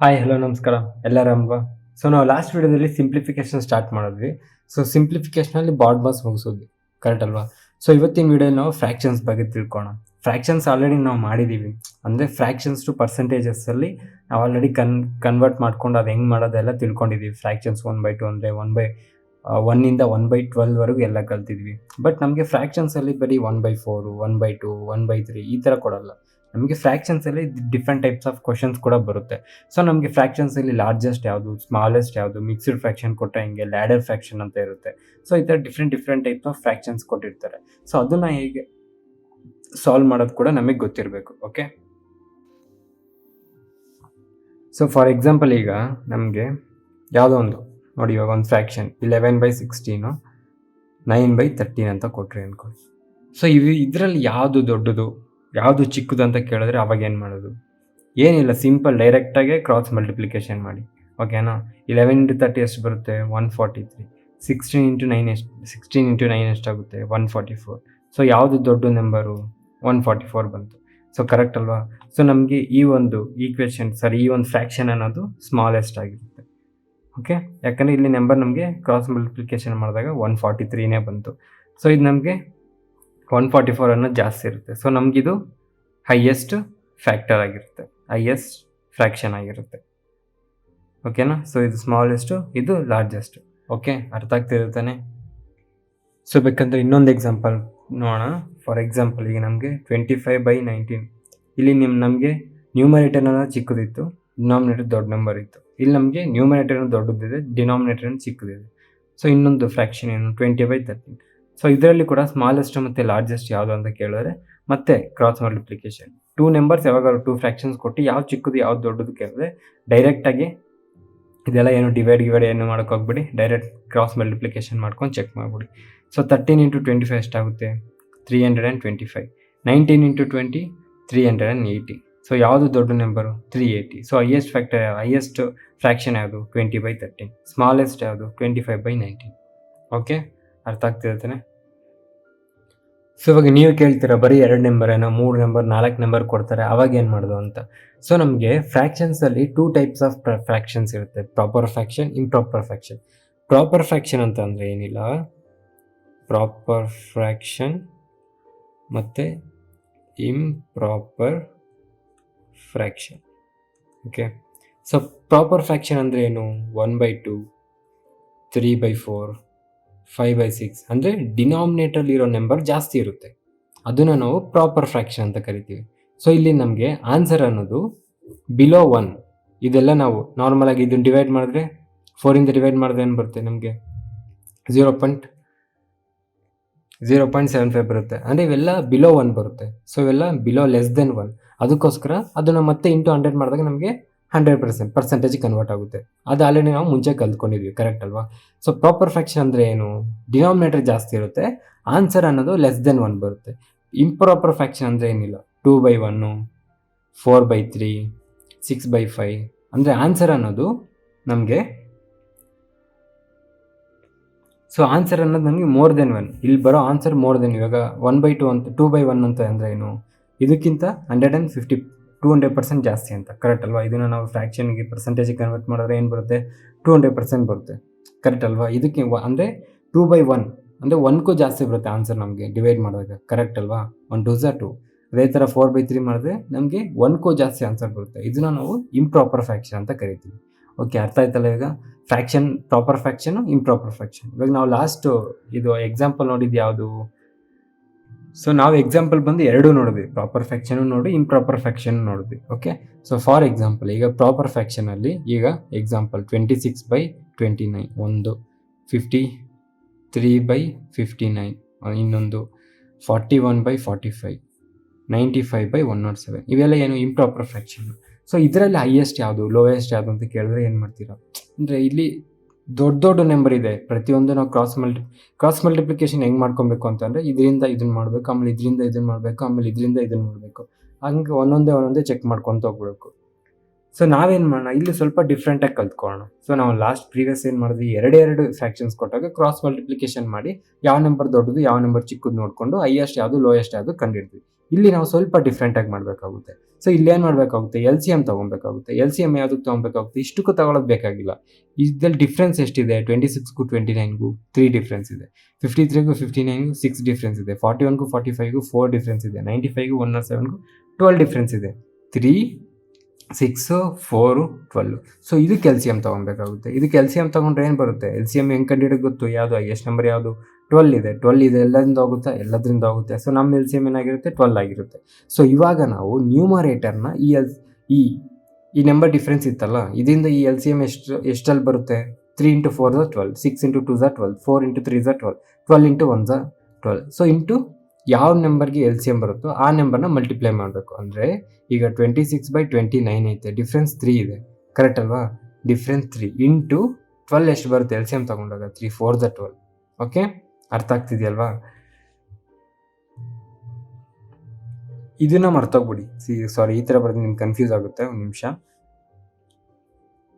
Hi hello ನಮಸ್ಕಾರ ಎಲ್ಲಾರಲ್ವಾ. So ನಾವು last ವಿಡಿಯೋದಲ್ಲಿ ಸಿಂಪ್ಲಿಫಿಕೇಶನ್ ಸ್ಟಾರ್ಟ್ ಮಾಡಿದ್ವಿ. ಸೊ ಸಿಂಪ್ಲಿಫಿಕೇಶನಲ್ಲಿ ಬಾಡ್ ಮಾಸ್ ಮುಗಿಸೋದ್ವಿ, ಕರೆಕ್ಟ್ ಅಲ್ವಾ? ಸೊ ಇವತ್ತಿನ ವಿಡಿಯೋ ನಾವು ಫ್ರ್ಯಾಕ್ಷನ್ಸ್ ಬಗ್ಗೆ ತಿಳ್ಕೊಳ್ಳೋಣ. ಫ್ರ್ಯಾಕ್ಷನ್ಸ್ ಆಲ್ರೆಡಿ ನಾವು ಮಾಡಿದ್ದೀವಿ, ಅಂದರೆ ಫ್ರ್ಯಾಕ್ಷನ್ಸ್ ಟು ಪರ್ಸೆಂಟೇಜಸ್ಸಲ್ಲಿ ನಾವು ಆಲ್ರೆಡಿ ಕನ್ವರ್ಟ್ ಮಾಡ್ಕೊಂಡು ಅದು ಹೆಂಗೆ ಮಾಡೋದೆಲ್ಲ ತಿಳ್ಕೊಂಡಿದ್ದೀವಿ. ಫ್ರ್ಯಾಕ್ಷನ್ಸ್ 1/2 ಅಂದರೆ 1/1 1/12 ಎಲ್ಲ ಕಲ್ತಿದ್ವಿ. ಬಟ್ ನಮಗೆ ಫ್ರ್ಯಾಕ್ಷನ್ಸಲ್ಲಿ ಬರೀ 1/4, 1/2, 1/3 ಈ ಥರ ಕೊಡಲ್ಲ. ನಮಗೆ ಫ್ರ್ಯಾಕ್ಷನ್ಸಲ್ಲಿ ಡಿಫ್ರೆಂಟ್ ಟೈಪ್ಸ್ ಆಫ್ ಕ್ವಶನ್ಸ್ ಕೂಡ ಬರುತ್ತೆ. ಸೊ ನಮಗೆ ಫ್ರ್ಯಾಕ್ಷನ್ಸಲ್ಲಿ ಲಾರ್ಜೆಸ್ಟ್ ಯಾವುದು, ಸ್ಮಾಲೆಸ್ಟ್ ಯಾವುದು, ಮಿಕ್ಸ್ಡ್ ಫ್ರ್ಯಾಕ್ಷನ್ ಕೊಟ್ಟರೆ ಹಿಂಗೆ ಲ್ಯಾಡರ್ ಫ್ರ್ಯಾಕ್ಷನ್ ಅಂತ ಇರುತ್ತೆ. ಸೊ ಈ ಥರ ಡಿಫ್ರೆಂಟ್ ಟೈಪ್ಸ್ ಆಫ್ ಫ್ರ್ಯಾಕ್ಷನ್ಸ್ ಕೊಟ್ಟಿರ್ತಾರೆ. ಸೊ ಅದನ್ನು ಹೇಗೆ ಸಾಲ್ವ್ ಮಾಡೋದು ಕೂಡ ನಮಗೆ ಗೊತ್ತಿರಬೇಕು. ಓಕೆ, ಸೊ ಫಾರ್ ಎಕ್ಸಾಂಪಲ್ ಈಗ ನಮಗೆ ಯಾವುದೋ ಒಂದು ನೋಡಿ, ಇವಾಗ ಒಂದು ಫ್ರ್ಯಾಕ್ಷನ್ 11/16 9/13 ಅಂತ ಕೊಟ್ಟರೆ ಅಂದ್ಕೊಳ್ಳಿ. ಸೊ ಇದರಲ್ಲಿ ಯಾವುದು ದೊಡ್ಡದು ಯಾವುದು ಚಿಕ್ಕದು ಅಂತ ಕೇಳಿದ್ರೆ ಅವಾಗ ಏನು ಮಾಡೋದು? ಏನಿಲ್ಲ, ಸಿಂಪಲ್ ಡೈರೆಕ್ಟಾಗೆ ಕ್ರಾಸ್ ಮಲ್ಟಿಪ್ಲಿಕೇಶನ್ ಮಾಡಿ. ಓಕೆನಾ? 11 × 30 ಎಷ್ಟು ಬರುತ್ತೆ? 143. 16 × 9 ಎಷ್ಟಾಗುತ್ತೆ? 144. ಸೊ ಯಾವುದು ದೊಡ್ಡ ನಂಬರು? 144 ಬಂತು. ಸೊ ಕರೆಕ್ಟ್ ಅಲ್ವಾ? ಸೊ ನಮಗೆ ಈ ಒಂದು ಈಕ್ವೇಷನ್ ಈ ಒಂದು ಫ್ರ್ಯಾಕ್ಷನ್ ಅನ್ನೋದು ಸ್ಮಾಲೆಸ್ಟ್ ಆಗಿರುತ್ತೆ. ಓಕೆ, ಯಾಕಂದರೆ ಇಲ್ಲಿ ನಂಬರ್ ನಮಗೆ ಕ್ರಾಸ್ ಮಲ್ಟಿಪ್ಲಿಕೇಶನ್ ಮಾಡಿದಾಗ 143ನೇ ಬಂತು. ಸೊ ಇದು ನಮಗೆ 144 ಅನ್ನೋದು ಜಾಸ್ತಿ ಇರುತ್ತೆ. ಸೊ ನಮಗಿದು ಹೈಯೆಸ್ಟ್ ಫ್ಯಾಕ್ಟರ್ ಆಗಿರುತ್ತೆ, ಹೈಯೆಸ್ಟ್ ಫ್ರ್ಯಾಕ್ಷನ್ ಆಗಿರುತ್ತೆ. ಓಕೆನಾ? ಸೊ ಇದು ಸ್ಮಾಲೆಸ್ಟು, ಇದು ಲಾರ್ಜೆಸ್ಟು. ಓಕೆ, ಅರ್ಥ ಆಗ್ತಿರುತ್ತಾನೆ? ಸೊ ಬೇಕಂದ್ರೆ ಇನ್ನೊಂದು ಎಕ್ಸಾಂಪಲ್ ನೋಡೋಣ. ಫಾರ್ ಎಕ್ಸಾಂಪಲ್ ಈಗ ನಮಗೆ 25/19 ಇಲ್ಲಿ ನಮಗೆ ನ್ಯೂಮರೇಟರ್ ಅನ್ನೋದು ಚಿಕ್ಕದಿತ್ತು, ಡಿನಾಮಿನೇಟರ್ ದೊಡ್ಡ ನಂಬರ್ ಇತ್ತು. ಇಲ್ಲಿ ನಮಗೆ ನ್ಯೂಮರೇಟರ್ ದೊಡ್ಡದಿದೆ, ಡಿನಾಮಿನೇಟರ್ ಚಿಕ್ಕದಿದೆ. ಸೊ ಇನ್ನೊಂದು ಫ್ರ್ಯಾಕ್ಷನ್ ಏನು? 20/13. ಸೊ ಇದರಲ್ಲಿ ಕೂಡ ಸ್ಮಾಲೆಸ್ಟ್ ಮತ್ತು ಲಾರ್ಜೆಸ್ಟ್ ಯಾವುದು ಅಂತ ಕೇಳಿದ್ರೆ ಮತ್ತೆ ಕ್ರಾಸ್ ಮಲ್ಟಿಪ್ಲಿಕೇಶನ್. 2 ನಂಬರ್ಸ್ ಯಾವಾಗಾದ್ರು 2 ಫ್ರ್ಯಾಕ್ಷನ್ಸ್ ಕೊಟ್ಟು ಯಾವ್ದು ಚಿಕ್ಕದು ಯಾವ್ದು ದೊಡ್ಡದು ಕೇಳಿದ್ರೆ ಡೈರೆಕ್ಟಾಗಿ ಇದೆಲ್ಲ ಏನು ಡಿವೈಡ್ ಏನು ಮಾಡೋಕೆ ಹೋಗ್ಬಿಡಿ, ಡೈರೆಕ್ಟ್ ಕ್ರಾಸ್ ಮಲ್ಟಿಪ್ಲಿಕೇಶನ್ ಮಾಡ್ಕೊಂಡು ಚೆಕ್ ಮಾಡಿಬಿಡಿ. ಸೊ 13 × 25 ಎಷ್ಟಾಗುತ್ತೆ? 325. 19 × 20 380. ಸೊ ಯಾವುದು ದೊಡ್ಡ ನಂಬರು? 380. ಸೊ ಹೈಯೆಸ್ಟ್ ಫ್ರ್ಯಾಕ್ಷನ್ ಯಾವುದು? 20/13. ಸ್ಮಾಲೆಸ್ಟ್ ಯಾವುದು? 25/19. ಓಕೆ, ಅರ್ಥ ಆಗ್ತಿರ್ತಾನೆ? ಸೊ ಇವಾಗ ನೀವು ಕೇಳ್ತೀರಾ ಬರೀ 2 ನಂಬರ್ ಏನೋ, 3 ನಂಬರ್, 4 ನಂಬರ್ ಕೊಡ್ತಾರೆ, ಅವಾಗ ಏನು ಮಾಡೋದು ಅಂತ. ಸೊ ನಮಗೆ ಫ್ರ್ಯಾಕ್ಷನ್ಸಲ್ಲಿ 2 ಟೈಪ್ಸ್ ಆಫ್ ಫ್ರ್ಯಾಕ್ಷನ್ಸ್ ಇರುತ್ತೆ, proper fraction, improper fraction. Proper fraction ಅಂತ ಅಂದರೆ ಏನಿಲ್ಲ, ಪ್ರಾಪರ್ ಫ್ರ್ಯಾಕ್ಷನ್ ಮತ್ತು improper fraction. Okay, so proper fraction ಅಂದರೆ ಏನು? 1/2, 3/4, 5/6 ಅಂದರೆ ಡಿನಾಮಿನೇಟರ್ಲಿರೋ ನಂಬರ್ ಜಾಸ್ತಿ ಇರುತ್ತೆ, ಅದನ್ನು ನಾವು ಪ್ರಾಪರ್ ಫ್ರ್ಯಾಕ್ಷನ್ ಅಂತ ಕರಿತೀವಿ. ಸೊ ಇಲ್ಲಿ ನಮಗೆ ಆನ್ಸರ್ ಅನ್ನೋದು ಬಿಲೋ 1. ಇದೆಲ್ಲ ನಾವು ನಾರ್ಮಲಾಗಿ ಇದನ್ನು ಡಿವೈಡ್ ಮಾಡಿದ್ರೆ 4ಇಂದ ಡಿವೈಡ್ ಮಾಡಿದ್ರೆ ಏನು ಬರುತ್ತೆ? ನಮಗೆ 0.75 ಬರುತ್ತೆ. ಅಂದರೆ ಇವೆಲ್ಲ ಬಿಲೋ 1 ಬರುತ್ತೆ. ಸೊ ಇವೆಲ್ಲ ಬಿಲೋ ಲೆಸ್ ದೆನ್ 1. ಅದಕ್ಕೋಸ್ಕರ ಅದನ್ನು ಮತ್ತೆ ಇಂಟು 100 ಮಾಡಿದಾಗ ನಮಗೆ 100% ಪರ್ಸೆಂಟೇಜ್ ಕನ್ವರ್ಟ್ ಆಗುತ್ತೆ. ಅದು ಆಲ್ರೆಡಿ ನಾವು ಮುಂಚೆ ಕಲ್ತ್ಕೊಂಡಿದ್ವಿ, ಕರೆಕ್ಟ್ ಅಲ್ವಾ? ಸೊ ಪ್ರಾಪರ್ ಫ್ರ್ಯಾಕ್ಷನ್ ಅಂದರೆ ಏನು? ಡಿನಾಮಿನೇಟರ್ ಜಾಸ್ತಿ ಇರುತ್ತೆ, ಆನ್ಸರ್ ಅನ್ನೋದು ಲೆಸ್ ದೆನ್ 1 ಬರುತ್ತೆ. ಇಂಪ್ರಾಪರ್ ಫ್ರ್ಯಾಕ್ಷನ್ ಅಂದರೆ ಏನಿಲ್ಲ, 2/1, 4/3, 6/5 ಅಂದರೆ ಆನ್ಸರ್ ಅನ್ನೋದು ನಮಗೆ ಮೋರ್ ದೆನ್ 1. ಇಲ್ಲಿ ಬರೋ ಆನ್ಸರ್ ಮೋರ್ ದೆನ್, ಇವಾಗ 1/2 ಅಂತ 2/1 ಅಂತ ಅಂದರೆ ಏನು? ಇದಕ್ಕಿಂತ 200% ಜಾಸ್ತಿ ಅಂತ, ಕರೆಕ್ಟ್ ಅಲ್ವಾ? ಇದನ್ನು ನಾವು ಫ್ರ್ಯಾಕ್ಷನ್ಗೆ ಪರ್ಸೆಂಟೇಜಿಗೆ ಕನ್ವರ್ಟ್ ಮಾಡಿದ್ರೆ ಏನು ಬರುತ್ತೆ? 200% ಬರುತ್ತೆ, ಕರೆಕ್ಟ್ ಅಲ್ವಾ? ಇದಕ್ಕೆ ಅಂದರೆ 2/1 ಅಂದರೆ 1ಕ್ಕೂ ಜಾಸ್ತಿ ಬರುತ್ತೆ ಆನ್ಸರ್ ನಮಗೆ ಡಿವೈಡ್ ಮಾಡಿದಾಗ, ಕರೆಕ್ಟ್ ಅಲ್ವಾ? 1 2 2. ಅದೇ ಥರ 4/3 ಮಾಡಿದ್ರೆ ನಮಗೆ 1ಕ್ಕೂ ಜಾಸ್ತಿ ಆನ್ಸರ್ ಬರುತ್ತೆ. ಇದನ್ನು ನಾವು ಇಂಪ್ರಾಪರ್ ಫ್ರ್ಯಾಕ್ಷನ್ ಅಂತ ಕರಿತೀವಿ. ಓಕೆ, ಅರ್ಥ ಆಯ್ತಲ್ಲ? ಈಗ ಫ್ರ್ಯಾಕ್ಷನ್, ಪ್ರಾಪರ್ ಫ್ರ್ಯಾಕ್ಷನು, ಇಂಪ್ರಾಪರ್ ಫ್ರ್ಯಾಕ್ಷನ್. ಇವಾಗ ನಾವು ಲಾಸ್ಟು ಇದು ಎಕ್ಸಾಂಪಲ್ ನೋಡಿದ್ದು ಯಾವುದು? ಸೊ ನಾವು ಎಕ್ಸಾಂಪಲ್ ಬಂದು ಎರಡೂ ನೋಡಿದ್ವಿ, ಪ್ರಾಪರ್ ಫ್ರ್ಯಾಕ್ಷನು ನೋಡಿ, ಇಂಪ್ರಾಪರ್ ಫ್ರ್ಯಾಕ್ಷನ್ ನೋಡಿದ್ವಿ. ಓಕೆ, ಸೊ ಫಾರ್ ಎಕ್ಸಾಂಪಲ್ ಈಗ ಪ್ರಾಪರ್ ಫ್ರ್ಯಾಕ್ಷನಲ್ಲಿ ಈಗ ಎಕ್ಸಾಂಪಲ್ 26/29 ಒಂದು, 53/59 ಇನ್ನೊಂದು, 41/45, 95/107 ಇವೆಲ್ಲ ಏನು? Improper fraction. ಸೊ ಇದರಲ್ಲಿ ಹೈಯೆಸ್ಟ್ ಯಾವುದು, ಲೋಯೆಸ್ಟ್ ಯಾವುದು ಅಂತ ಕೇಳಿದ್ರೆ ಏನು ಮಾಡ್ತೀರಾ? ಅಂದರೆ ಇಲ್ಲಿ ದೊಡ್ಡ ನಂಬರ್ ಇದೆ, ಪ್ರತಿಯೊಂದು ನಾವು ಕ್ರಾಸ್ ಮಲ್ಟಿಪ್ಲಿಕೇಶನ್ ಹೆಂಗೆ ಮಾಡ್ಕೊಬೇಕು ಅಂತಂದರೆ ಇದರಿಂದ ಇದನ್ನು ಮಾಡಬೇಕು, ಆಮೇಲೆ ಇದರಿಂದ ಇದನ್ನು ಮಾಡಬೇಕು, ಆಮೇಲೆ ಇದರಿಂದ ಇದನ್ನು ಮಾಡಬೇಕು, ಹಂಗೆ ಒಂದೊಂದೇ ಚೆಕ್ ಮಾಡ್ಕೊತ ಹೋಗ್ಬೇಕು. ಸೊ ನಾವೇನು ಮಾಡೋಣ, ಇಲ್ಲಿ ಸ್ವಲ್ಪ ಡಿಫ್ರೆಂಟಾಗಿ ಕಲ್ತ್ಕೊಳ್ಳೋಣ. ಸೊ ನಾವು ಪ್ರೀವಿಯಸ್ ಏನು ಮಾಡಿದ್ವಿ, ಎರಡು ಫ್ರ್ಯಾಕ್ಷನ್ಸ್ ಕೊಟ್ಟಾಗ ಕ್ರಾಸ್ ಮಲ್ಟಿಪ್ಲಿಕೇಶನ್ ಮಾಡಿ ಯಾವ ನಂಬರ್ ದೊಡ್ಡದು ಯಾವ ನಂಬರ್ ಚಿಕ್ಕದು ನೋಡಿಕೊಂಡು ಹೈಯೆಸ್ಟ್ ಯಾವುದು ಲೋಯೆಸ್ಟ್ ಯಾವುದು ಕಂಡಿಡ್ತೀವಿ. ಇಲ್ಲಿ ನಾವು ಸ್ವಲ್ಪ ಡಿಫ್ರೆಂಟಾಗಿ ಮಾಡಬೇಕಾಗುತ್ತೆ. ಸೊ ಇಲ್ಲೇನು ಮಾಡಬೇಕಾಗುತ್ತೆ, ಎಲ್ ಸಿ ಎಮ್ ತೊಗೊಬೇಕಾಗುತ್ತೆ. ಎಲ್ ಸಿ ಎಮ್ ಯಾವುದಕ್ಕೆ ತೊಗೊಬೇಕಾಗುತ್ತೆ, ಇಷ್ಟಕ್ಕೂ ತಗೊಳ್ಳೋದು ಬೇಕಾಗಿಲ್ಲ. ಇದ್ರಲ್ಲಿ ಡಿಫ್ರೆನ್ಸ್ ಎಷ್ಟಿದೆ, 26ಗೂ 29ಗೂ 3 ಡಿಫ್ರೆನ್ಸ್ ಇದೆ, 53ಗೂ 59ಗೂ 6 ಡಿಫ್ರೆನ್ಸ್ ಇದೆ, 41ಗೂ 45ಗೂ 4 ಡಿಫ್ರೆನ್ಸ್ ಇದೆ, 95ಗೂ 107ಗೂ 12 ಡಿಫ್ರೆನ್ಸ್ ಇದೆ. 3, 6, 4, 12. ಸೊ ಇದಕ್ಕೆ ಎಲ್ ಸಿ ಎಮ್ ತೊಗೊಬೇಕಾಗುತ್ತೆ. ಇದಕ್ಕೆ ಎಲ್ ಸಿ ಎಮ್ ತೊಗೊಂಡ್ರೆ ಏನು ಬರುತ್ತೆ, ಎಲ್ ಸಿ ಎಮ್ ಹೆಂಗೆ ಕಂಡುಹಿಡಿಯೋದು ಗೊತ್ತು, ಯಾವುದು ಹೈಯೆಸ್ಟ್ ನಂಬರ್ ಯಾವುದು, 12 ಇದೆ. 12 ಇದೆ ಎಲ್ಲದಿಂದ ಹೋಗುತ್ತಾ, ಎಲ್ಲದರಿಂದ ಹೋಗುತ್ತೆ. ಸೊ ನಮ್ಮ ಎಲ್ ಸಿ ಎಮ್ ಏನಾಗಿರುತ್ತೆ, 12 ಆಗಿರುತ್ತೆ. ಸೊ ಇವಾಗ ನಾವು ನ್ಯೂಮರೇಟರ್ನ ಈ ನಂಬರ್ ಡಿಫ್ರೆನ್ಸ್ ಇತ್ತಲ್ಲ, ಇದರಿಂದ ಈ ಎಲ್ ಸಿ ಎಮ್ ಎಷ್ಟಲ್ಲಿ ಬರುತ್ತೆ, 3 × 4 = 12, 6 × 2 = 12, 4 × 3 = 12, 12 × 1 = 12. ಸೊ ಇಂಟು ಯಾವ ನಂಬರ್ಗೆ ಎಲ್ ಸಿ ಎಮ್ ಬರುತ್ತೋ ಆ ನಂಬರ್ನ ಮಲ್ಟಿಪ್ಲೈ ಮಾಡಬೇಕು. ಅಂದರೆ ಈಗ 26/29 ಐತೆ, ಡಿಫ್ರೆನ್ಸ್ 3 ಇದೆ, ಕರೆಕ್ಟ್ ಅಲ್ವಾ, ಡಿಫ್ರೆನ್ಸ್ 3 ಇಂಟು 12 ಎಷ್ಟು ಬರುತ್ತೆ ಎಲ್ ಸಿ ಎಮ್ ತೊಗೊಂಡಾಗ, 3 × 4 = 12. ಓಕೆ, ಅರ್ಥ ಆಗ್ತಿದೆಯಲ್ವಾ? ಇದನ್ನ ಮರ್ತೋಗ್ಬಿಡಿ. ಸಾರಿ, ಈ ಥರ ಬರೆದು ನಿಮ್ಗೆ ಕನ್ಫ್ಯೂಸ್ ಆಗುತ್ತೆ. ಒಂದು ನಿಮಿಷ.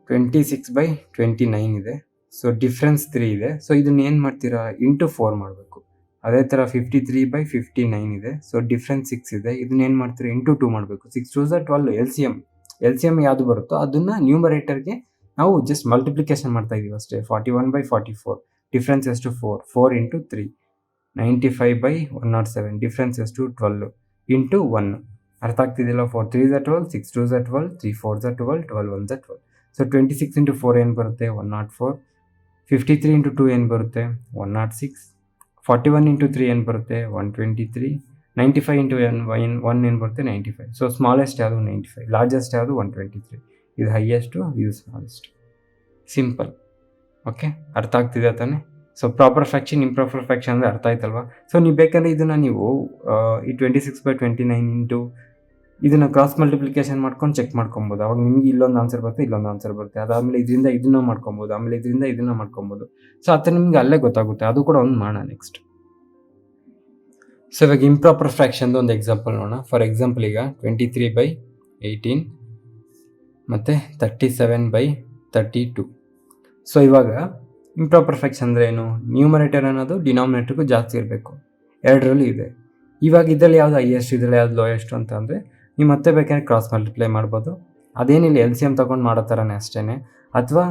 26/29 ಇದೆ, ಸೊ ಡಿಫ್ರೆನ್ಸ್ 3 ಇದೆ. ಸೊ ಇದನ್ನ ಏನು ಮಾಡ್ತೀರಾ, ಇಂಟು 4 ಮಾಡಬೇಕು. ಅದೇ ಥರ 53/59 ಇದೆ, ಸೊ ಡಿಫ್ರೆನ್ಸ್ 6 ಇದೆ. ಇದನ್ನ ಏನು ಮಾಡ್ತೀರಾ, ಇಂಟು 2 ಮಾಡಬೇಕು. 6 × 2 = 12. ಎಲ್ ಸಿ ಎಮ್ ಯಾವುದು ಬರುತ್ತೋ ಅದನ್ನು ನ್ಯೂಮರೇಟರ್ಗೆ ನಾವು ಜಸ್ಟ್ ಮಲ್ಟಿಪ್ಲಿಕೇಶನ್ ಮಾಡ್ತಾ ಇದೀವಿ ಅಷ್ಟೇ. 41/44, ಡಿಫ್ರೆನ್ಸ್ ಎಷ್ಟು, 4, 4 × 3, 95/107, ಡಿಫ್ರೆನ್ಸ್ ಎಷ್ಟು, 12 ಇಂಟು 1. ಅರ್ಥ ಆಗ್ತಿದೆಯಲ್ಲ? 4 3 = 12, 6 2 = 12, 3 4 = 12, 12 1 = 12. ಸೊ 26 × 4 ಏನು ಬರುತ್ತೆ, 104. 53 × 2 ಏನು ಬರುತ್ತೆ, 106. 41 × 3 ಏನು ಬರುತ್ತೆ, 123. 95 × 1 ಏನು ಬರುತ್ತೆ, 95. ಸೊ ಸ್ಮಾಲೆಸ್ಟ್ ಯಾವುದು, 95. ಲಾರ್ಜೆಸ್ಟ್ ಯಾವುದು, 123. ಇದು ಹೈಯೆಸ್ಟು, ಇದು ಸ್ಮಾಲೆಸ್ಟ್. ಸಿಂಪಲ್. ಓಕೆ, ಅರ್ಥ ಆಗ್ತಿದೆ ತಾನೆ? So proper fraction, improper fraction ಅಂದರೆ ಅರ್ಥ ಆಯ್ತಲ್ವಾ? ಸೊ ನೀವು ಬೇಕಂದರೆ ಇದನ್ನು ನೀವು ಈ 26/29 ಇಂಟು ಇದನ್ನು ಕ್ರಾಸ್ ಮಲ್ಟಿಪ್ಲಿಕೇಶನ್ ಮಾಡ್ಕೊಂಡು ಚೆಕ್ ಮಾಡ್ಕೊಬೋದು. ಅವಾಗ ನಿಮಗೆ ಇಲ್ಲೊಂದು ಆನ್ಸರ್ ಬರುತ್ತೆ, ಇಲ್ಲೊಂದು ಆನ್ಸರ್ ಬರುತ್ತೆ. ಅದಾದಮೇಲೆ ಇದರಿಂದ ಇದನ್ನು ಮಾಡ್ಕೊಬೋದು, ಆಮೇಲೆ ಇದರಿಂದ ಇದನ್ನು ಮಾಡ್ಕೊಬೋದು. ಸೊ ಆ ಥರ ನಿಮಗೆ ಅಲ್ಲೇ ಗೊತ್ತಾಗುತ್ತೆ. ಅದು ಕೂಡ ಒಂದು ಮಾಡೋಣ ನೆಕ್ಸ್ಟ್. ಸೊ ಇವಾಗ ಇಂಪ್ರಾಪರ್ ಫ್ರ್ಯಾಕ್ಷನ್ದು ಒಂದು ಎಕ್ಸಾಂಪಲ್ ನೋಡೋಣ. ಫಾರ್ ಎಕ್ಸಾಂಪಲ್ ಈಗ 23/18 ಮತ್ತು 37/32. ಸೊ ಇವಾಗ ಇಂಪ್ರಾಪರ್ ಫ್ರ್ಯಾಕ್ಷನ್ ಅಂದರೆ ಏನು, ನ್ಯೂಮರೇಟರ್ ಅನ್ನೋದು ಡಿನಾಮಿನೇಟರ್ಗೂ ಜಾಸ್ತಿ ಇರಬೇಕು, ಎರಡರಲ್ಲಿ ಇದೆ. ಇವಾಗ ಇದರಲ್ಲಿ ಯಾವುದು ಹೈಯೆಸ್ಟ್, ಇದರಲ್ಲಿ ಯಾವುದು ಲೋಯೆಸ್ಟ್ ಅಂತ ಅಂದರೆ ನೀವು ಮತ್ತೆ ಬೇಕಾದ್ರೆ ಕ್ರಾಸ್ ಮಲ್ಟಿಪ್ಲೈ ಮಾಡ್ಬೋದು. ಅದೇನಿಲ್ಲ, ಎಲ್ ಸಿ ಎಮ್ ತೊಗೊಂಡು ಮಾಡೋ ಥರನೇ ಅಷ್ಟೇ. ಅಥವಾ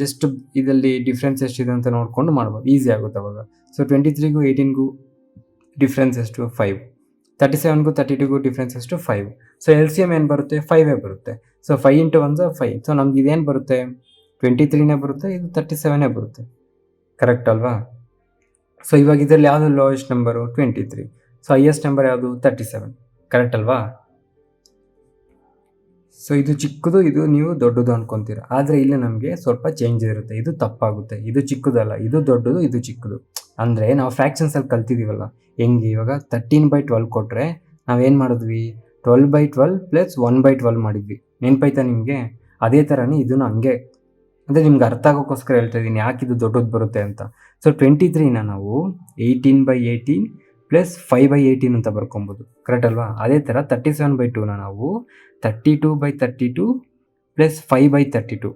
ಜಸ್ಟ್ ಇದರಲ್ಲಿ ಡಿಫ್ರೆನ್ಸ್ ಎಷ್ಟಿದೆ ಅಂತ ನೋಡಿಕೊಂಡು ಮಾಡ್ಬೋದು, ಈಸಿ ಆಗುತ್ತೆ ಅವಾಗ. ಸೊ 23ಗೂ 18ಗೂ ಡಿಫ್ರೆನ್ಸ್ ಎಷ್ಟು, 5. 37ಗೂ 32ಗೂ ಡಿಫ್ರೆನ್ಸ್ ಎಷ್ಟು, 5. ಸೊ ಎಲ್ ಸಿ ಎಮ್ ಏನು ಬರುತ್ತೆ, 5 ಬರುತ್ತೆ. ಸೊ 5 × 1 = 5. ಸೊ ನಮ್ಗೆ ಇದೇನು ಬರುತ್ತೆ, 23 ಬರುತ್ತೆ, ಇದು 37 ಬರುತ್ತೆ, ಕರೆಕ್ಟ್ ಅಲ್ವಾ? ಸೊ ಇವಾಗ ಇದರಲ್ಲಿ ಯಾವುದು lowest number, 23. So highest number ಯಾವುದು, 37, ಕರೆಕ್ಟ್ ಅಲ್ವಾ? ಸೊ ಇದು ಚಿಕ್ಕದು, ಇದು ನೀವು ದೊಡ್ಡದು ಅನ್ಕೊತೀರ. ಆದರೆ ಇಲ್ಲಿ ನಮಗೆ ಸ್ವಲ್ಪ ಚೇಂಜ್ ಇರುತ್ತೆ, ಇದು ತಪ್ಪಾಗುತ್ತೆ. ಇದು ಚಿಕ್ಕದಲ್ಲ, ಇದು ದೊಡ್ಡದು, ಇದು ಚಿಕ್ಕದು. ಅಂದರೆ ನಾವು ಫ್ರ್ಯಾಕ್ಷನ್ಸಲ್ಲಿ ಕಲ್ತಿದ್ದೀವಲ್ಲ, ಹೆಂಗೆ ಇವಾಗ 13/12 ಕೊಟ್ಟರೆ ನಾವೇನು ಮಾಡಿದ್ವಿ, 12/12 + 1/12 ಮಾಡಿದ್ವಿ. ನೆನಪಾಯ್ತಾ ನಿಮಗೆ? ಅದೇ ಥರನೇ ಇದನ್ನು ಹಂಗೆ, ಅಂದರೆ ನಿಮ್ಗೆ ಅರ್ಥ ಆಗೋಕ್ಕೋಸ್ಕರ ಹೇಳ್ತಾ ಇದ್ದೀನಿ ಯಾಕೆ ಇದು ದೊಡ್ಡದು ಬರುತ್ತೆ ಅಂತ. ಸೊ 23ನ ನಾವು 18/18 + 5/18 ಅಂತ ಬರ್ಕೊಬೋದು, ಕರೆಕ್ಟ್ ಅಲ್ವಾ? ಅದೇ ಥರ 37/2ನ ನಾವು 32/32 + 5/32,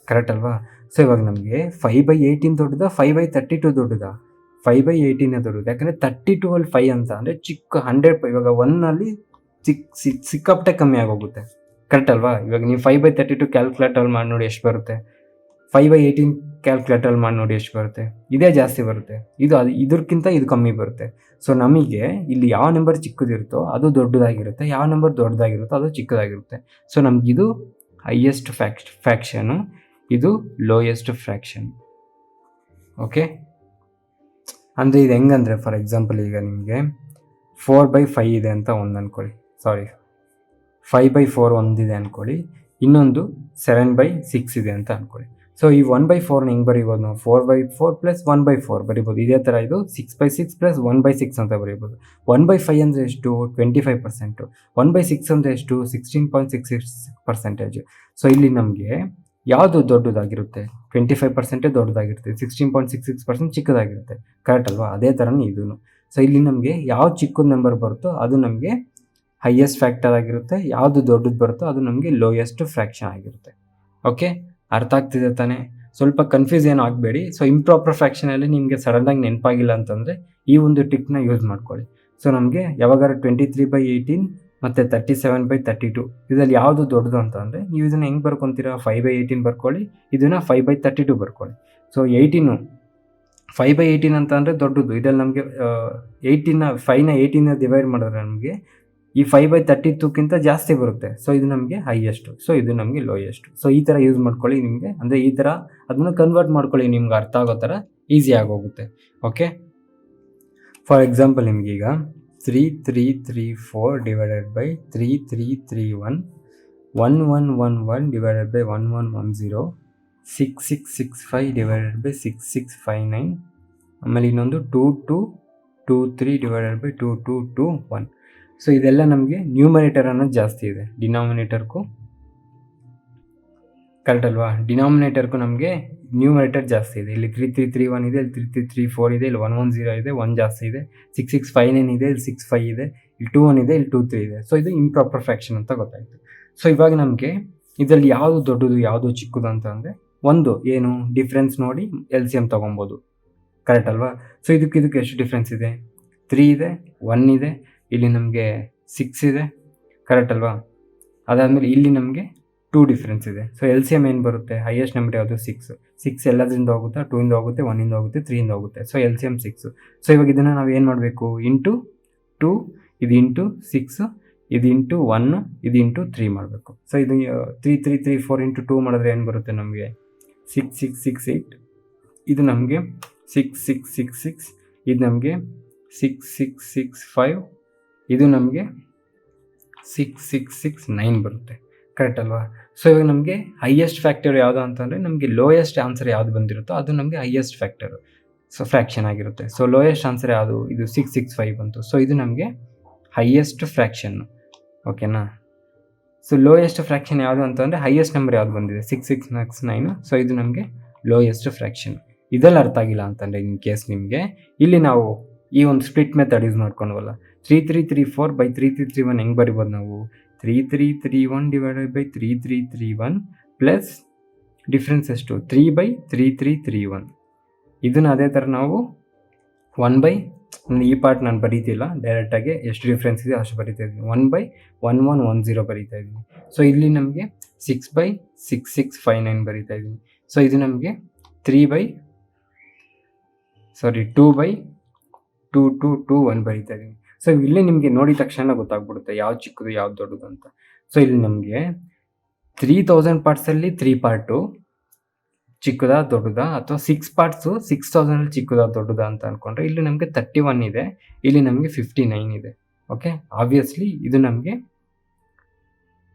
ಕರೆಕ್ಟ್ ಅಲ್ವಾ? ಸೊ ಇವಾಗ ನಮಗೆ 5/18 ದೊಡ್ಡದಾ, 5/32 ದೊಡ್ಡದಾ? 5/18 ದೊಡ್ಡದು. ಯಾಕಂದರೆ 32ಅಲ್ಲಿ 5 ಅಂತ ಅಂದರೆ ಚಿಕ್ಕ 100. ಇವಾಗ 1ಅಲ್ಲಿ ಸಿಕ್ಕಾಪಟ್ಟೆ ಕಮ್ಮಿ ಆಗೋಗುತ್ತೆ, ಕರೆಕ್ಟ್ ಅಲ್ವಾ? ಇವಾಗ ನೀವು 5/32 ಕ್ಯಾಲ್ಕುಲೇಟರ್ ಮಾಡಿ ನೋಡಿ ಎಷ್ಟು ಬರುತ್ತೆ, 5/18 ಕ್ಯಾಲ್ಕುಲೇಟರ್ ಮಾಡಿ ನೋಡಿ ಎಷ್ಟು ಬರುತ್ತೆ, ಇದೇ ಜಾಸ್ತಿ ಬರುತ್ತೆ. ಇದಕ್ಕಿಂತ ಇದು ಕಮ್ಮಿ ಬರುತ್ತೆ. ಸೊ ನಮಗೆ ಇಲ್ಲಿ ಯಾವ ನಂಬರ್ ಚಿಕ್ಕದಿರುತ್ತೋ ಅದು ದೊಡ್ಡದಾಗಿರುತ್ತೆ, ಯಾವ ನಂಬರ್ ದೊಡ್ಡದಾಗಿರುತ್ತೋ ಅದು ಚಿಕ್ಕದಾಗಿರುತ್ತೆ. ಸೊ ನಮಗಿದು ಹೈಯೆಸ್ಟ್ ಫ್ರ್ಯಾಕ್ಷನು, ಇದು ಲೋಯೆಸ್ಟ್ ಫ್ರ್ಯಾಕ್ಷನ್. ಓಕೆ, ಅಂದರೆ ಇದು ಹೆಂಗಂದರೆ ಫಾರ್ ಎಕ್ಸಾಂಪಲ್ ಈಗ ನಿಮಗೆ 4/5 ಇದೆ ಅಂತ ಒಂದು ಅಂದ್ಕೊಳ್ಳಿ, ಸಾರಿ 5/4 ಒಂದಿದೆ ಅಂದ್ಕೊಳ್ಳಿ, ಇನ್ನೊಂದು 7/6 ಇದೆ ಅಂತ ಅಂದ್ಕೊಳ್ಳಿ. ಸೊ ಈ 1/4ನ ಹೆಂಗೆ ಬರೀಬೋದು ನಾವು, 4/4 + 1/4 ಬರಿಬೋದು. ಇದೇ ಥರ ಇದು 6/6 + 1/6 ಅಂತ ಬರೀಬೋದು. 1/5 ಅಂದರೆ ಎಷ್ಟು, 25%. 1/6 ಅಂದರೆ ಎಷ್ಟು, 16.66%. ಸೊ ಇಲ್ಲಿ ನಮಗೆ ಯಾವುದು ದೊಡ್ಡದಾಗಿರುತ್ತೆ, 25% ದೊಡ್ಡದಾಗಿರುತ್ತೆ, 16.66% ಚಿಕ್ಕದಾಗಿರುತ್ತೆ, ಕರೆಕ್ಟ್ ಅಲ್ವಾ? ಅದೇ ಥರನೇ ಇದೂ. ಸೊ ಇಲ್ಲಿ ನಮಗೆ ಯಾವ ಚಿಕ್ಕದ ನಂಬರ್ ಬರುತ್ತೋ ಅದು ನಮಗೆ ಹೈಯೆಸ್ಟ್ ಫ್ಯಾಕ್ಟರ್ ಆಗಿರುತ್ತೆ, ಯಾವುದು ದೊಡ್ಡದು ಬರುತ್ತೋ ಅದು ನಮಗೆ ಲೋಯೆಸ್ಟ್ ಫ್ರ್ಯಾಕ್ಷನ್ ಆಗಿರುತ್ತೆ. ಓಕೆ, ಅರ್ಥ ಆಗ್ತಿದೆ ತಾನೇ? ಸ್ವಲ್ಪ ಕನ್ಫ್ಯೂಸ್ ಏನು ಆಗಬೇಡಿ. ಸೊ ಇಂಪ್ರಾಪರ್ ಫ್ರ್ಯಾಕ್ಷನಲ್ಲಿ ನಿಮಗೆ ಸಡನ್ನಾಗಿ ನೆನಪಾಗಿಲ್ಲ ಅಂತಂದರೆ ಈ ಒಂದು ಟ್ರಿಕ್ನ ಯೂಸ್ ಮಾಡ್ಕೊಳ್ಳಿ. ಸೊ ನಮಗೆ ಯಾವಾಗಾರ 23/18 ಮತ್ತು 37/32 ಇದರಲ್ಲಿ ಯಾವುದು ದೊಡ್ಡದು ಅಂತ ಅಂದರೆ ನೀವು ಇದನ್ನು ಹೆಂಗೆ ಬರ್ಕೊತೀರಾ, 5/18 ಬರ್ಕೊಳ್ಳಿ, ಇದನ್ನು 5/32 ಬರ್ಕೊಳ್ಳಿ. ಸೊ 5/18 ಅಂತ ಅಂದರೆ ದೊಡ್ಡದು. ಇದರಲ್ಲಿ ನಮಗೆ 5ನ ಡಿವೈಡ್ ಮಾಡಿದ್ರೆ ನಮಗೆ ಈ 5/32ಕ್ಕಿಂತ ಜಾಸ್ತಿ ಬರುತ್ತೆ. ಸೊ ಇದು ನಮಗೆ ಹೈಯೆಸ್ಟು, ಸೊ ಇದು ನಮಗೆ ಲೋಯೆಸ್ಟು. ಸೊ ಈ ಥರ ಯೂಸ್ ಮಾಡ್ಕೊಳ್ಳಿ ನಿಮಗೆ, ಅಂದರೆ ಈ ಥರ ಅದನ್ನು ಕನ್ವರ್ಟ್ ಮಾಡ್ಕೊಳ್ಳಿ, ನಿಮ್ಗೆ ಅರ್ಥ ಆಗೋ ಥರ ಈಸಿ ಆಗೋಗುತ್ತೆ. ಓಕೆ, ಫಾರ್ ಎಕ್ಸಾಂಪಲ್ ನಿಮಗೀಗ 3334 divided by 3331, 1111 divided by 1110, 6665 divided by 6659, ಆಮೇಲೆ ಇನ್ನೊಂದು 2223 ಡಿವೈಡೆಡ್ ಬೈ 2221. ಸೊ ಇದೆಲ್ಲ ನಮಗೆ ನ್ಯೂಮರೇಟರ್ ಅನ್ನೋದು ಜಾಸ್ತಿ ಇದೆ ಡಿನಾಮಿನೇಟರ್ಗೂ, ಕರೆಕ್ಟ್ ಅಲ್ವಾ? ಡಿನಾಮಿನೇಟರ್ಗೂ ನಮಗೆ ನ್ಯೂಮರೇಟರ್ ಜಾಸ್ತಿ ಇದೆ. ಇಲ್ಲಿ 3331 ಇದೆ, ಇಲ್ಲಿ 3334 ಇದೆ, ಇಲ್ಲಿ 110 ಇದೆ, 1 ಜಾಸ್ತಿ ಇದೆ, 6659 ಇದೆ, ಇಲ್ಲಿ 65 ಇದೆ, ಇಲ್ಲಿ 21 ಇದೆ, ಇಲ್ಲಿ 23 ಇದೆ. ಸೊ ಇದು ಇಂಪ್ರಾಪರ್ ಫ್ರ್ಯಾಕ್ಷನ್ ಅಂತ ಗೊತ್ತಾಯಿತು. ಸೊ ಇವಾಗ ನಮಗೆ ಇದರಲ್ಲಿ ಯಾವುದು ದೊಡ್ಡದು ಯಾವುದು ಚಿಕ್ಕದು ಅಂತ ಅಂದರೆ ಒಂದು ಏನು ಡಿಫ್ರೆನ್ಸ್ ನೋಡಿ LCM ತೊಗೊಬೋದು, ಕರೆಕ್ಟ್ ಅಲ್ವಾ? ಸೊ ಇದಕ್ಕೆ ಎಷ್ಟು ಡಿಫ್ರೆನ್ಸ್ ಇದೆ? 3 ಇದೆ, 1 ಇದೆ, ಇಲ್ಲಿ ನಮಗೆ 6 ಇದೆ, ಕರೆಕ್ಟ್ ಅಲ್ವಾ? ಅದಾದಮೇಲೆ ಇಲ್ಲಿ ನಮಗೆ 2 ಡಿಫ್ರೆನ್ಸ್ ಇದೆ. ಸೊ LCM ಏನು ಬರುತ್ತೆ? ಹೈಯೆಸ್ಟ್ ನಂಬರ್ ಯಾವುದು? 6 ಎಲ್ಲದರಿಂದ ಹೋಗುತ್ತೆ, 2ಇಂದ ಹೋಗುತ್ತೆ, 1ಇಂದ ಹೋಗುತ್ತೆ, 3ಇಂದ ಹೋಗುತ್ತೆ. So LCM 6. ಸೊ ಇವಾಗ ಇದನ್ನು ನಾವು ಏನು ಮಾಡಬೇಕು? ಇಂಟು 2, ಇದು ಇಂಟು 6, ಇದು ಇಂಟು 1, ಇದು ಇಂಟು 3 ಮಾಡಬೇಕು. ಸೊ ಇದು 3334 ಇಂಟು 2 ಮಾಡಿದ್ರೆ ಏನು ಬರುತ್ತೆ ನಮಗೆ? 6668. ಇದು ನಮಗೆ 6666, ಇದು ನಮಗೆ 6665, ಇದು ನಮಗೆ 6669 ಬರುತ್ತೆ, ಕರೆಕ್ಟ್ ಅಲ್ವಾ? ಸೊ ಇವಾಗ ನಮಗೆ ಹೈಯೆಸ್ಟ್ ಫ್ಯಾಕ್ಟರ್ ಯಾವುದು ಅಂತಂದರೆ ನಮಗೆ ಲೋಯೆಸ್ಟ್ ಆನ್ಸರ್ ಯಾವುದು ಬಂದಿರುತ್ತೋ ಅದು ನಮಗೆ ಹೈಯೆಸ್ಟ್ ಫ್ಯಾಕ್ಟರು, ಸೊ ಫ್ರ್ಯಾಕ್ಷನ್ ಆಗಿರುತ್ತೆ. ಸೊ ಲೋಯೆಸ್ಟ್ ಆನ್ಸರ್ ಯಾವುದು? ಇದು 665 ಬಂತು. ಸೊ ಇದು ನಮಗೆ ಹೈಯೆಸ್ಟ್ ಫ್ರ್ಯಾಕ್ಷನ್ನು, ಓಕೆನಾ? ಸೊ ಲೋಯೆಸ್ಟ್ ಫ್ರ್ಯಾಕ್ಷನ್ ಯಾವುದು ಅಂತಂದರೆ ಹೈಯೆಸ್ಟ್ ನಂಬರ್ ಯಾವುದು ಬಂದಿದೆ? 6669. ಸೊ ಇದು ನಮಗೆ ಲೋಯೆಸ್ಟ್ ಫ್ರ್ಯಾಕ್ಷನ್. ಇದೆಲ್ಲ ಅರ್ಥ ಆಗಿಲ್ಲ ಅಂತಂದರೆ ಇನ್ ಕೇಸ್ ನಿಮಗೆ ಇಲ್ಲಿ ನಾವು ಈ ಒಂದು ಸ್ಪ್ಲಿಟ್ ಮೆಥಡ್ ಯೂಸ್ ಮಾಡ್ಕೊಂಡ್ವಲ್ಲ, 3334 ಬೈ 3331 ಹೆಂಗೆ ಬರಿಬೋದು ನಾವು? 3331 ಡಿವೈಡೆಡ್ ಬೈ 3331 ಪ್ಲಸ್ ಡಿಫ್ರೆನ್ಸ್ ಎಷ್ಟು? 3/3331. ಇದನ್ನು ಅದೇ ಥರ ನಾವು 1 ಈ ಪಾರ್ಟ್ ನಾನು ಬರೀತಿಲ್ಲ, ಡೈರೆಕ್ಟಾಗಿ ಎಷ್ಟು ಡಿಫ್ರೆನ್ಸ್ ಇದೆ ಅಷ್ಟು ಬರೀತಾ ಇದ್ದೀನಿ. 1/1110 ಬರೀತಾ ಇದ್ದೀನಿ. ಸೊ ಇಲ್ಲಿ ನಮಗೆ 6/6659 ಬರೀತಾ ಇದ್ದೀನಿ. ಸೊ ಇದು ನಮಗೆ 2/2221 ಬರೀತಾ ಇದ್ದೀನಿ. ಸೊ ಇಲ್ಲಿ ನಿಮಗೆ ನೋಡಿದ ತಕ್ಷಣ ಗೊತ್ತಾಗ್ಬಿಡುತ್ತೆ ಯಾವ್ದು ಚಿಕ್ಕದು ಯಾವ್ದು ದೊಡ್ಡದು ಅಂತ. ಸೊ ಇಲ್ಲಿ ನಮಗೆ 3000 ಪಾರ್ಟ್ಸಲ್ಲಿ 3 ಪಾರ್ಟು ಚಿಕ್ಕದಾ ದೊಡ್ಡದಾ, ಅಥವಾ 6 ಪಾರ್ಟ್ಸು 6000 ಚಿಕ್ಕದಾ ದೊಡ್ಡದಾ ಅಂತ ಅಂದ್ಕೊಂಡ್ರೆ ಇಲ್ಲಿ ನಮಗೆ 31 ಇದೆ, ಇಲ್ಲಿ ನಮಗೆ 59 ಇದೆ. ಓಕೆ, ಆಬ್ವಿಯಸ್ಲಿ ಇದು ನಮಗೆ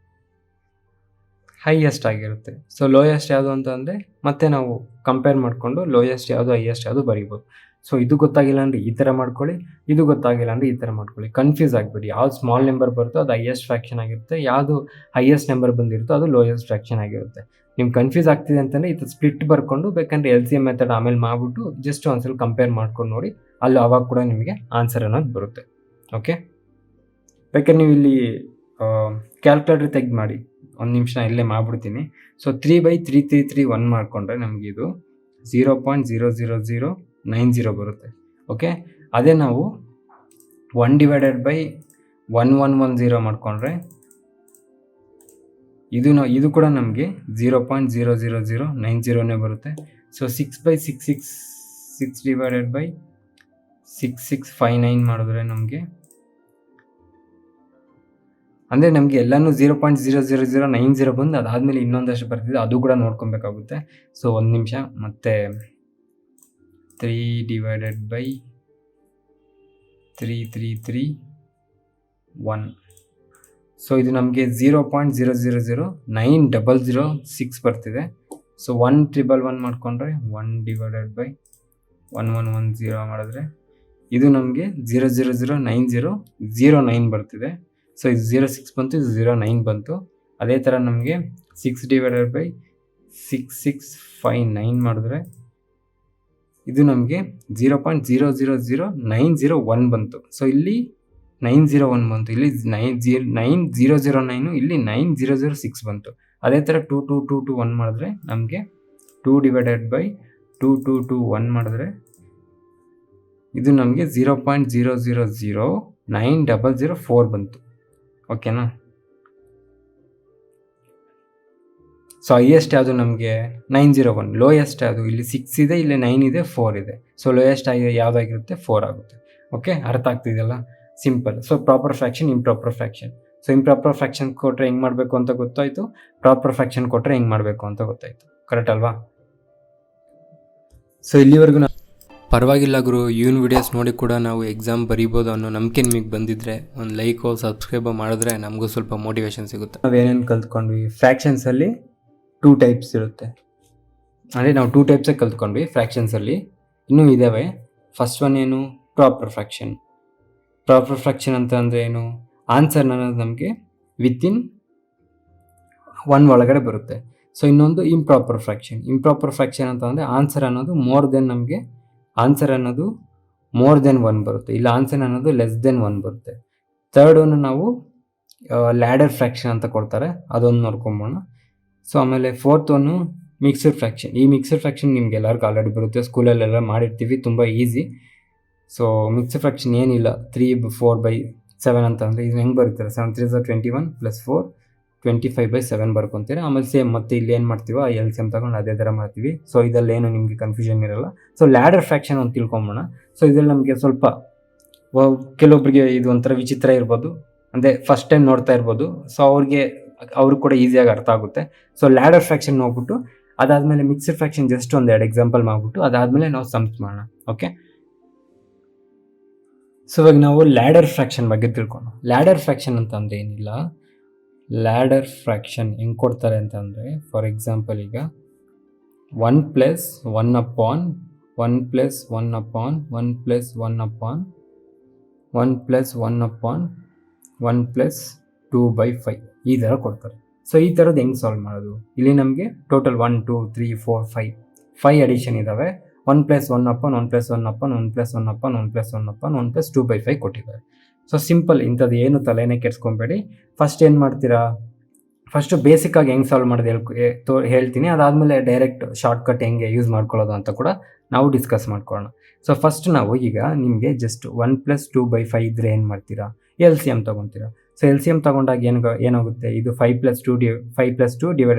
ಹೈಯೆಸ್ಟ್ ಆಗಿರುತ್ತೆ. ಸೊ ಲೋಯೆಸ್ಟ್ ಯಾವುದು ಅಂತ ಅಂದರೆ ಮತ್ತೆ ನಾವು ಕಂಪೇರ್ ಮಾಡಿಕೊಂಡು ಲೋಯೆಸ್ಟ್ ಯಾವುದು ಹೈಯೆಸ್ಟ್ ಯಾವುದು ಬರೀಬೋದು. ಸೊ ಇದು ಗೊತ್ತಾಗಿಲ್ಲ ಅಂದರೆ ಈ ಥರ ಮಾಡ್ಕೊಳ್ಳಿ, ಇದು ಗೊತ್ತಾಗಿಲ್ಲ ಅಂದರೆ ಈ ಥರ ಮಾಡ್ಕೊಳ್ಳಿ. ಕನ್ಫ್ಯೂಸ್ ಆಗಿಬಿಡಿ. ಯಾವ್ದು ಸ್ಮಾಲ್ ನಂಬರ್ ಬರುತ್ತೋ ಅದು ಹೈಯೆಸ್ಟ್ ಫ್ರ್ಯಾಕ್ಷನ್ ಆಗಿರುತ್ತೆ, ಯಾವುದು ಹೈಯೆಸ್ಟ್ ನಂಬರ್ ಬಂದಿರುತ್ತೋ ಅದು ಲೋಯೆಸ್ಟ್ ಫ್ರ್ಯಾಕ್ಷನ್ ಆಗಿರುತ್ತೆ. ನಿಮ್ಗೆ ಕನ್ಫ್ಯೂಸ್ ಆಗ್ತಿದೆ ಅಂತಂದರೆ ಇದು ಸ್ಪ್ಲಿಟ್ ಬರ್ಕೊಂಡು ಬೇಕಂದ್ರೆ LCM ಮೆಥಡ್ ಆಮೇಲೆ ಮಾಡಿಬಿಟ್ಟು ಜಸ್ಟ್ ಒಂದ್ಸಲ ಕಂಪೇರ್ ಮಾಡ್ಕೊಂಡು ನೋಡಿ, ಅಲ್ಲಿ ಅವಾಗ ಕೂಡ ನಿಮಗೆ ಆನ್ಸರ್ ಅನ್ನೋದು ಬರುತ್ತೆ. ಓಕೆ, ಬೇಕಾದ್ರೆ ನೀವು ಇಲ್ಲಿ ಕ್ಯಾಲ್ಕುಲೇಟರ್ ತೆಗೆದು ಮಾಡಿ, ಒಂದು ನಿಮಿಷ ಇಲ್ಲೇ ಮಾಡಿಬಿಡ್ತೀನಿ. ಸೊ 3/3331 ಮಾಡಿಕೊಂಡ್ರೆ ನಮಗಿದು 0.00090 ಬರುತ್ತೆ. ಓಕೆ, ಅದೇ ನಾವು 1/1110 ಮಾಡಿಕೊಂಡ್ರೆ ಇದು ಕೂಡ ನಮಗೆ 0.00090 ಬರುತ್ತೆ. ಸೊ 6/666 ಡಿವೈಡೆಡ್ ಬೈ 6659 ಮಾಡಿದ್ರೆ ನಮಗೆ ಅಂದರೆ ನಮಗೆ ಎಲ್ಲನೂ 0.00090 ಬಂದು ಅದಾದಮೇಲೆ ಇನ್ನೊಂದಷ್ಟು ಬರ್ತಿದೆ, ಅದು ಕೂಡ ನೋಡ್ಕೊಬೇಕಾಗುತ್ತೆ. ಸೊ ಒಂದು ನಿಮಿಷ, ಮತ್ತೆ 3 ಡಿವೈಡೆಡ್ ಬೈ 3331. ಸೊ ಇದು ನಮಗೆ 0.0009006 ಬರ್ತಿದೆ. ಸೊ 111 ಮಾಡಿಕೊಂಡ್ರೆ 1 ಡಿವೈಡೆಡ್ ಬೈ 1110 ಮಾಡಿದ್ರೆ ಇದು ನಮಗೆ 0.0009009 ಬರ್ತಿದೆ. ಸೊ ಇದು 06 ಬಂತು, ಇದು 09 ಬಂತು. ಅದೇ ಥರ ನಮಗೆ 6 ಡಿವೈಡೆಡ್ ಬೈ 6659 ಮಾಡಿದ್ರೆ ಇದು ನಮಗೆ 0.0009001 ಬಂತು. ಸೊ ಇಲ್ಲಿ 901 ಬಂತು, ಇಲ್ಲಿ 9009, ಇಲ್ಲಿ 9006 ಬಂತು. ಅದೇ ಥರ 2221 ಮಾಡಿದ್ರೆ ನಮಗೆ 2 ಡಿವೈಡೆಡ್ ಬೈ 2221 ಮಾಡಿದ್ರೆ ಇದು ನಮಗೆ 0.000 9004 ಬಂತು. ಓಕೆನಾ? ಸೊ ಹೈಯೆಸ್ಟ್ ಯಾವುದು ನಮಗೆ 901, ಲೋಯೆಸ್ಟ್ ಯಾವುದು? ಇಲ್ಲಿ 6 ಇದೆ, ಇಲ್ಲಿ 9 ಇದೆ, 4 ಇದೆ. So lowest ಯಾವುದಾಗಿರುತ್ತೆ? 4 ಆಗುತ್ತೆ. ಓಕೆ, ಅರ್ಥ ಆಗ್ತಿದೆಯಲ್ಲ? Simple. So proper fraction, improper fraction. So improper fraction ಕೊಟ್ಟರೆ ಹೆಂಗೆ ಮಾಡಬೇಕು ಅಂತ ಗೊತ್ತಾಯಿತು, ಪ್ರಾಪರ್ ಫ್ರ್ಯಾಕ್ಷನ್ ಕೊಟ್ಟರೆ ಹೆಂಗೆ ಮಾಡಬೇಕು ಅಂತ ಗೊತ್ತಾಯಿತು. ಕರೆಕ್ಟ್ ಅಲ್ವಾ? ಸೊ ಇಲ್ಲಿವರೆಗೂ ಪರವಾಗಿಲ್ಲ ಗುರು, ಇವನ್ ವಿಡಿಯೋಸ್ ನೋಡಿ ಕೂಡ ನಾವು ಎಕ್ಸಾಮ್ ಬರೀಬೋದು ಅನ್ನೋ ನಂಬಿಕೆ ನಿಮಗೆ ಬಂದಿದ್ರೆ ಒಂದು ಲೈಕು ಸಬ್ಸ್ಕ್ರೈಬ್ ಮಾಡಿದ್ರೆ ನಮಗೂ ಸ್ವಲ್ಪ ಮೋಟಿವೇಶನ್ ಸಿಗುತ್ತೆ. ನಾವೇನೇನು ಕಲ್ತ್ಕೊಂಡ್ವಿ? ಫ್ರ್ಯಾಕ್ಷನ್ಸಲ್ಲಿ 2 ಟೈಪ್ಸ್ ಇರುತ್ತೆ. ಅಂದರೆ ನಾವು 2 ಟೈಪ್ಸೇ ಕಲ್ತ್ಕೊಂಡ್ವಿ ಫ್ರ್ಯಾಕ್ಷನ್ಸಲ್ಲಿ. ಇನ್ನೂ ಇದ್ದಾವೆ. ಫಸ್ಟ್ ಒನ್ ಏನು? Proper fraction. ಪ್ರಾಪರ್ ಫ್ರ್ಯಾಕ್ಷನ್ ಅಂತ ಅಂದರೆ ಏನು? ಆನ್ಸರ್ ಅನ್ನೋದು ನಮಗೆ ವಿತಿನ್ 1 ಒಳಗಡೆ ಬರುತ್ತೆ. ಸೊ ಇನ್ನೊಂದು ಇಂಪ್ರಾಪರ್ ಫ್ರ್ಯಾಕ್ಷನ್. ಇಂಪ್ರಾಪರ್ ಫ್ರ್ಯಾಕ್ಷನ್ ಅಂತ ಅಂದರೆ ಆನ್ಸರ್ ಅನ್ನೋದು ಆನ್ಸರ್ ಅನ್ನೋದು ಮೋರ್ ದೆನ್ 1 ಬರುತ್ತೆ, ಇಲ್ಲ ಆನ್ಸರ್ ಅನ್ನೋದು ಲೆಸ್ ದೆನ್ 1 ಬರುತ್ತೆ. ಥರ್ಡ್ ಒನ್ ನಾವು ಲ್ಯಾಡರ್ ಫ್ರ್ಯಾಕ್ಷನ್ ಅಂತ ಕೊಡ್ತಾರೆ, ಅದೊಂದು ನೋಡ್ಕೊಂಬೋಣ. ಸೊ ಆಮೇಲೆ ಫೋರ್ತ್ ಒನ್ನು ಮಿಕ್ಸ್ಡ್ ಫ್ರ್ಯಾಕ್ಷನ್. ಈ ಮಿಕ್ಸ್ಡ್ ಫ್ರ್ಯಾಕ್ಷನ್ ನಿಮ್ಗೆ ಎಲ್ಲರಿಗೂ ಆಲ್ರೆಡಿ ಬರುತ್ತೆ, ಸ್ಕೂಲಲ್ಲೆಲ್ಲ ಮಾಡಿರ್ತೀವಿ, ತುಂಬ ಈಸಿ. ಸೊ ಮಿಕ್ಸ್ಡ್ ಫ್ರ್ಯಾಕ್ಷನ್ ಏನಿಲ್ಲ, 3/4/7 ಅಂತ ಅಂದರೆ ಇದು ಹೆಂಗೆ ಬರುತ್ತಾರೆ? 7 3 21 + 4 25/7 ಬರ್ಕೊತೀರಾ. ಆಮೇಲೆ ಸೇಮ್ ಮತ್ತೆ ಇಲ್ಲಿ ಏನು ಮಾಡ್ತೀವೋ ಆ LCM ತಗೊಂಡು ಅದೇ ಥರ ಮಾಡ್ತೀವಿ. ಸೊ ಇದರಲ್ಲಿ ಏನು ನಿಮಗೆ ಕನ್ಫ್ಯೂಷನ್ ಇರಲ್ಲ. ಸೊ ಲ್ಯಾಡರ್ ಫ್ರ್ಯಾಕ್ಷನ್ ಅಂತ ತಿಳ್ಕೊಂಬೋಣ. ಸೊ ಇದರಲ್ಲಿ ನಮಗೆ ಸ್ವಲ್ಪ ಕೆಲವೊಬ್ಬರಿಗೆ ಇದು ಒಂಥರ ವಿಚಿತ್ರ ಇರ್ಬೋದು, ಅಂದರೆ ಫಸ್ಟ್ ಟೈಮ್ ನೋಡ್ತಾ ಇರ್ಬೋದು. ಸೊ ಅವ್ರಿಗೆ ಕೂಡ ಈಸಿಯಾಗಿ ಅರ್ಥ ಆಗುತ್ತೆ. ಸೊ ಲ್ಯಾಡರ್ ಫ್ರ್ಯಾಕ್ಷನ್ ನೋಡ್ಬಿಟ್ಟು ಅದಾದಮೇಲೆ ಮಿಕ್ಸ್ಡ್ ಫ್ರ್ಯಾಕ್ಷನ್ ಜಸ್ಟ್ ಒಂದೆರಡು ಎಕ್ಸಾಂಪಲ್ ಮಾಡ್ಬಿಟ್ಟು ಅದಾದಮೇಲೆ ನಾವು ಸಮ್ಸ್ ಮಾಡೋಣ. ಓಕೆ, ಸೊ ಇವಾಗ ನಾವು ಲ್ಯಾಡರ್ ಫ್ರ್ಯಾಕ್ಷನ್ ಬಗ್ಗೆ ತಿಳ್ಕೊಂಡು. ಲ್ಯಾಡರ್ ಫ್ರ್ಯಾಕ್ಷನ್ ಅಂತ ಅಂದರೆ ಏನಿಲ್ಲ, ಲ್ಯಾಡರ್ ಫ್ರ್ಯಾಕ್ಷನ್ ಹೆಂಗೆ ಕೊಡ್ತಾರೆ ಅಂತಂದರೆ, ಫಾರ್ ಎಕ್ಸಾಂಪಲ್ ಈಗ 1 + 1/1 + 1 + 1/1 + 1/1 + 1/1 + 2/5 ಈ ಥರ ಕೊಡ್ತಾರೆ. ಸೊ ಈ ಥರದ್ದು ಹೆಂಗೆ ಸಾಲ್ವ್ ಮಾಡೋದು? ಇಲ್ಲಿ ನಮಗೆ ಟೋಟಲ್ 1 2 3 4 5 ಅಡಿಷನ್ ಇದ್ದಾವೆ. 1 + 1/1 1 + 1/1 1 + 1/1 1 + 1/1 1 + 2/5 ಕೊಟ್ಟಿದ್ದಾರೆ. ಸೊ ಸಿಂಪಲ್, ಇಂಥದ್ದು ಏನು ತಲೆನೇ ಕೆಡ್ಸ್ಕೊಬೇಡಿ. ಫಸ್ಟ್ ಏನು ಮಾಡ್ತೀರಾ, ಫಸ್ಟು ಬೇಸಿಕ್ಕಾಗಿ ಹೆಂಗೆ ಸಾಲ್ವ್ ಮಾಡೋದು ಹೇಳ್ತೀನಿ. ಅದಾದಮೇಲೆ ಡೈರೆಕ್ಟ್ ಶಾರ್ಟ್ಕಟ್ ಹೆಂಗೆ ಯೂಸ್ ಮಾಡ್ಕೊಳ್ಳೋದು ಅಂತ ಕೂಡ ನಾವು ಡಿಸ್ಕಸ್ ಮಾಡ್ಕೊಳ್ಳೋಣ. ಸೊ ಫಸ್ಟ್ ನಾವು ಈಗ ನಿಮಗೆ ಜಸ್ಟ್ 1 + 2/5 ಇದ್ದರೆ ಏನು ಮಾಡ್ತೀರಾ? LCM ತೊಗೊತೀರಾ. ಸೊ LCM ತೊಗೊಂಡಾಗ ಏನಾಗುತ್ತೆ? ಇದು 5 + 2 /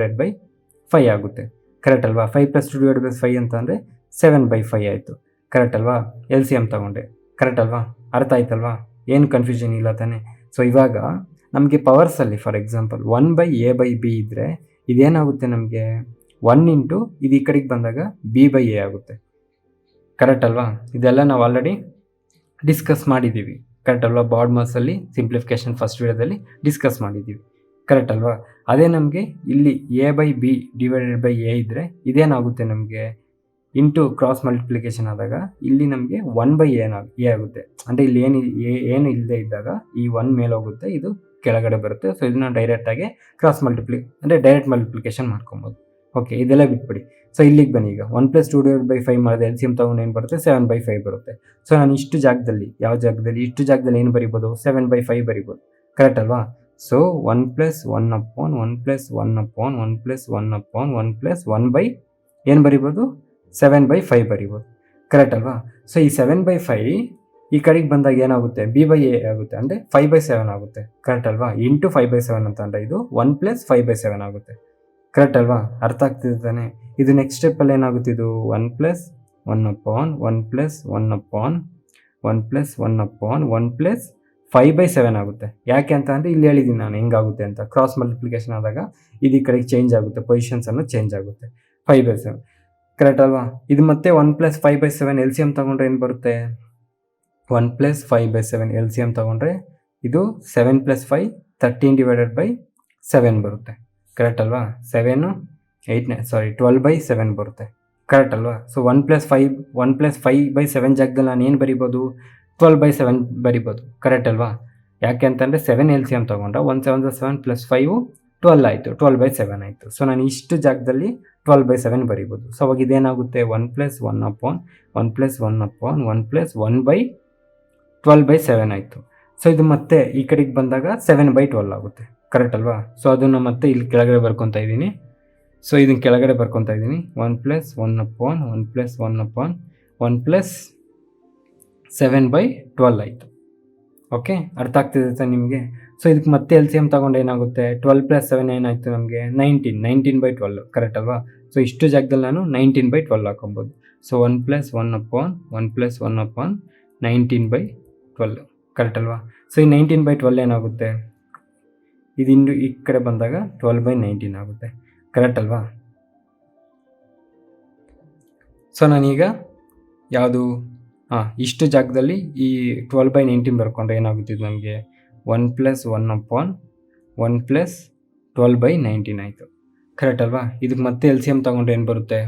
5 ಆಗುತ್ತೆ. ಕರೆಕ್ಟ್ ಅಲ್ವಾ? 5 + 2 / 5 ಅಂತ ಅಂದರೆ 7/5 ಆಯಿತು. ಕರೆಕ್ಟ್ ಅಲ್ವಾ? LCM ತೊಗೊಂಡೆ. ಕರೆಕ್ಟ್ ಅಲ್ವಾ? ಅರ್ಥ ಆಯ್ತಲ್ವಾ? ಏನು ಕನ್ಫ್ಯೂಷನ್ ಇಲ್ಲ ತಾನೆ? ಸೊ ಇವಾಗ ನಮಗೆ ಪವರ್ಸಲ್ಲಿ ಫಾರ್ ಎಕ್ಸಾಂಪಲ್ 1/a/b ಇದ್ದರೆ ಇದೇನಾಗುತ್ತೆ ನಮಗೆ? 1 ಇಂಟು ಇದು ಈ ಕಡೆಗೆ ಬಂದಾಗ b/a ಆಗುತ್ತೆ. ಕರೆಕ್ಟ್ ಅಲ್ವಾ? ಇದೆಲ್ಲ ನಾವು ಆಲ್ರೆಡಿ ಡಿಸ್ಕಸ್ ಮಾಡಿದ್ದೀವಿ. ಕರೆಕ್ಟ್ ಅಲ್ವಾ? ಬಾಡ್ ಮಾಸಲ್ಲಿ ಸಿಂಪ್ಲಿಫಿಕೇಶನ್ ಫಸ್ಟ್ ವಿಡಿಯೋದಲ್ಲಿ ಡಿಸ್ಕಸ್ ಮಾಡಿದ್ದೀವಿ. ಕರೆಕ್ಟ್ ಅಲ್ವಾ? ಅದೇ ನಮಗೆ ಇಲ್ಲಿ a/b / a ಇದ್ದರೆ ಇದೇನಾಗುತ್ತೆ ನಮಗೆ? ಇಂಟು ಕ್ರಾಸ್ ಮಲ್ಟಿಪ್ಲಿಕೇಶನ್ ಆದಾಗ ಇಲ್ಲಿ ನಮಗೆ 1/a ಆಗುತ್ತೆ. ಅಂದರೆ ಇಲ್ಲಿ ಏನು ಇಲ್ಲದೆ ಇದ್ದಾಗ ಈ 1 ಮೇಲೆ ಹೋಗುತ್ತೆ, ಇದು ಕೆಳಗಡೆ ಬರುತ್ತೆ. ಸೊ ಇದನ್ನ ಡೈರೆಕ್ಟಾಗಿ ಅಂದರೆ ಡೈರೆಕ್ಟ್ ಮಲ್ಟಿಪ್ಲಿಕೇಶನ್ ಮಾಡ್ಕೊಬೋದು. ಓಕೆ, ಇದೆಲ್ಲ ಬಿಟ್ಬಿಡಿ. ಸೊ ಇಲ್ಲಿಗೆ ಬನ್ನಿ. ಈಗ 1 + 2 / 5 ಮಾಡಿದ್ರೆ LCM ತೊಗೊಂಡು ಏನು ಬರುತ್ತೆ? 7/5 ಬರುತ್ತೆ. ಸೊ ನಾನು ಇಷ್ಟು ಜಾಗದಲ್ಲಿ ಏನು ಬರಿಬೋದು? 7/5 ಬರಿಬೋದು. ಕರೆಕ್ಟ್ ಅಲ್ವಾ? ಸೊ 1 + 1/1 1 + 1/1 1 + 1/1 1 + 1 ಏನು ಬರಿಬೋದು? 7/5 ಬರಿಬೋದು. ಕರೆಕ್ಟ್ ಅಲ್ವಾ? ಸೊ ಈ 7/5 ಈ ಕಡೆಗೆ ಬಂದಾಗ ಏನಾಗುತ್ತೆ? b/a ಆಗುತ್ತೆ, ಅಂದರೆ 5/7 ಆಗುತ್ತೆ. ಕರೆಕ್ಟ್ ಅಲ್ವಾ? ಇಂಟು 5/7 ಅಂತ ಅಂದರೆ ಇದು 1 + 5/7 ಆಗುತ್ತೆ. ಕರೆಕ್ಟ್ ಅಲ್ವಾ? ಅರ್ಥ ಆಗ್ತಿದೆ ತಾನೆ? ಇದು ನೆಕ್ಸ್ಟ್ ಸ್ಟೆಪ್ಪಲ್ಲಿ ಏನಾಗುತ್ತೆ? ಇದು 1 + 1/1 1 + 1/1 1 + 1/1 1 + 5/7 ಆಗುತ್ತೆ. ಯಾಕೆ ಅಂತ ಅಂದರೆ ಇಲ್ಲಿ ಹೇಳಿದ್ದೀನಿ ನಾನು ಹೆಂಗಾಗುತ್ತೆ ಅಂತ. ಕ್ರಾಸ್ ಮಲ್ಟಿಪ್ಲಿಕೇಶನ್ ಆದಾಗ ಇದು ಈ ಕಡೆಗೆ ಚೇಂಜ್ ಆಗುತ್ತೆ, ಪೊಸಿಷನ್ಸ್ ಅನ್ನು ಚೇಂಜ್ ಆಗುತ್ತೆ. 5/7 ಕರೆಕ್ಟ್ ಅಲ್ವಾ? ಇದು ಮತ್ತೆ 1 + 5/7 LCM ತೊಗೊಂಡ್ರೆ ಏನು ಬರುತ್ತೆ? 1 + 5/7 LCM ತೊಗೊಂಡ್ರೆ ಇದು 7 + 5 13/7 ಬರುತ್ತೆ. ಕರೆಕ್ಟ್ ಅಲ್ವಾ? 12/7 ಬರುತ್ತೆ. ಕರೆಕ್ಟ್ ಅಲ್ವಾ? ಸೊ 1 + 5/7 ಜಾಗದಲ್ಲಿ ನಾನು ಏನು ಬರಿಬೋದು? 12/7 ಬರಿಬೋದು. ಕರೆಕ್ಟ್ ಅಲ್ವಾ? ಯಾಕೆ ಅಂತಂದರೆ 7 LCM ತೊಗೊಂಡ್ರೆ 1 7 7 + 5 12 ಆಯಿತು, 12/7 ಆಯಿತು. ಸೊ ನಾನು ಇಷ್ಟು ಜಾಗದಲ್ಲಿ 12/7 ಬರಿಬೋದು. ಸೊ ಅವಾಗ ಇದೇನಾಗುತ್ತೆ? 1 + 1/1 1 + 1/1 1 + 1/12/7 ಆಯಿತು. ಸೊ ಇದು ಮತ್ತೆ ಈ ಕಡೆಗೆ ಬಂದಾಗ 7/12 ಆಗುತ್ತೆ. ಕರೆಕ್ಟ್ ಅಲ್ವಾ? ಸೊ ಅದನ್ನು ಮತ್ತೆ ಇಲ್ಲಿ ಕೆಳಗಡೆ ಬರ್ಕೊತಾ ಇದ್ದೀನಿ. ಸೊ ಇದನ್ನು ಕೆಳಗಡೆ ಬರ್ಕೊತಾ ಇದ್ದೀನಿ. 1 + 1/1 1 + 1/1 1 + 7/12 ಆಯಿತು. ಓಕೆ, ಅರ್ಥ ಆಗ್ತಿದೆ ತಾನೆ ನಿಮಗೆ? ಸೊ ಇದಕ್ಕೆ ಮತ್ತೆ ಎಲ್ ಸಿ ಎಮ್ ತಗೊಂಡು ಏನಾಗುತ್ತೆ, 12 + 7 ಏನಾಯಿತು ನಮಗೆ 19/12 ಕರೆಕ್ಟ್ ಅಲ್ವಾ? ಸೊ ಇಷ್ಟು ಜಾಗದಲ್ಲಿ ನಾನು 19/12 ಹಾಕೊಬೋದು. ಸೊ 1+1/19/12 ಕರೆಕ್ಟ್ ಅಲ್ವಾ? ಸೊ ಈ 19/12 ಏನಾಗುತ್ತೆ, ಇದಿಂದು ಈ ಕಡೆ ಬಂದಾಗ 12/19 ಆಗುತ್ತೆ ಕರೆಕ್ಟ್ ಅಲ್ವಾ? ಸೊ ನಾನೀಗ ಯಾವುದು ಇಷ್ಟು ಜಾಗದಲ್ಲಿ ಈ 12/19 ಬರ್ಕೊಂಡ್ರೆ ಏನಾಗುತ್ತೆ ಇದು ನಮಗೆ 1+1/1+12/19 ಆಯಿತು ಕರೆಕ್ಟ್ ಅಲ್ವಾ? ಇದಕ್ಕೆ ಮತ್ತೆ ಎಲ್ ಸಿ ಎಮ್ ತೊಗೊಂಡ್ರೆ ಏನು ಬರುತ್ತೆ,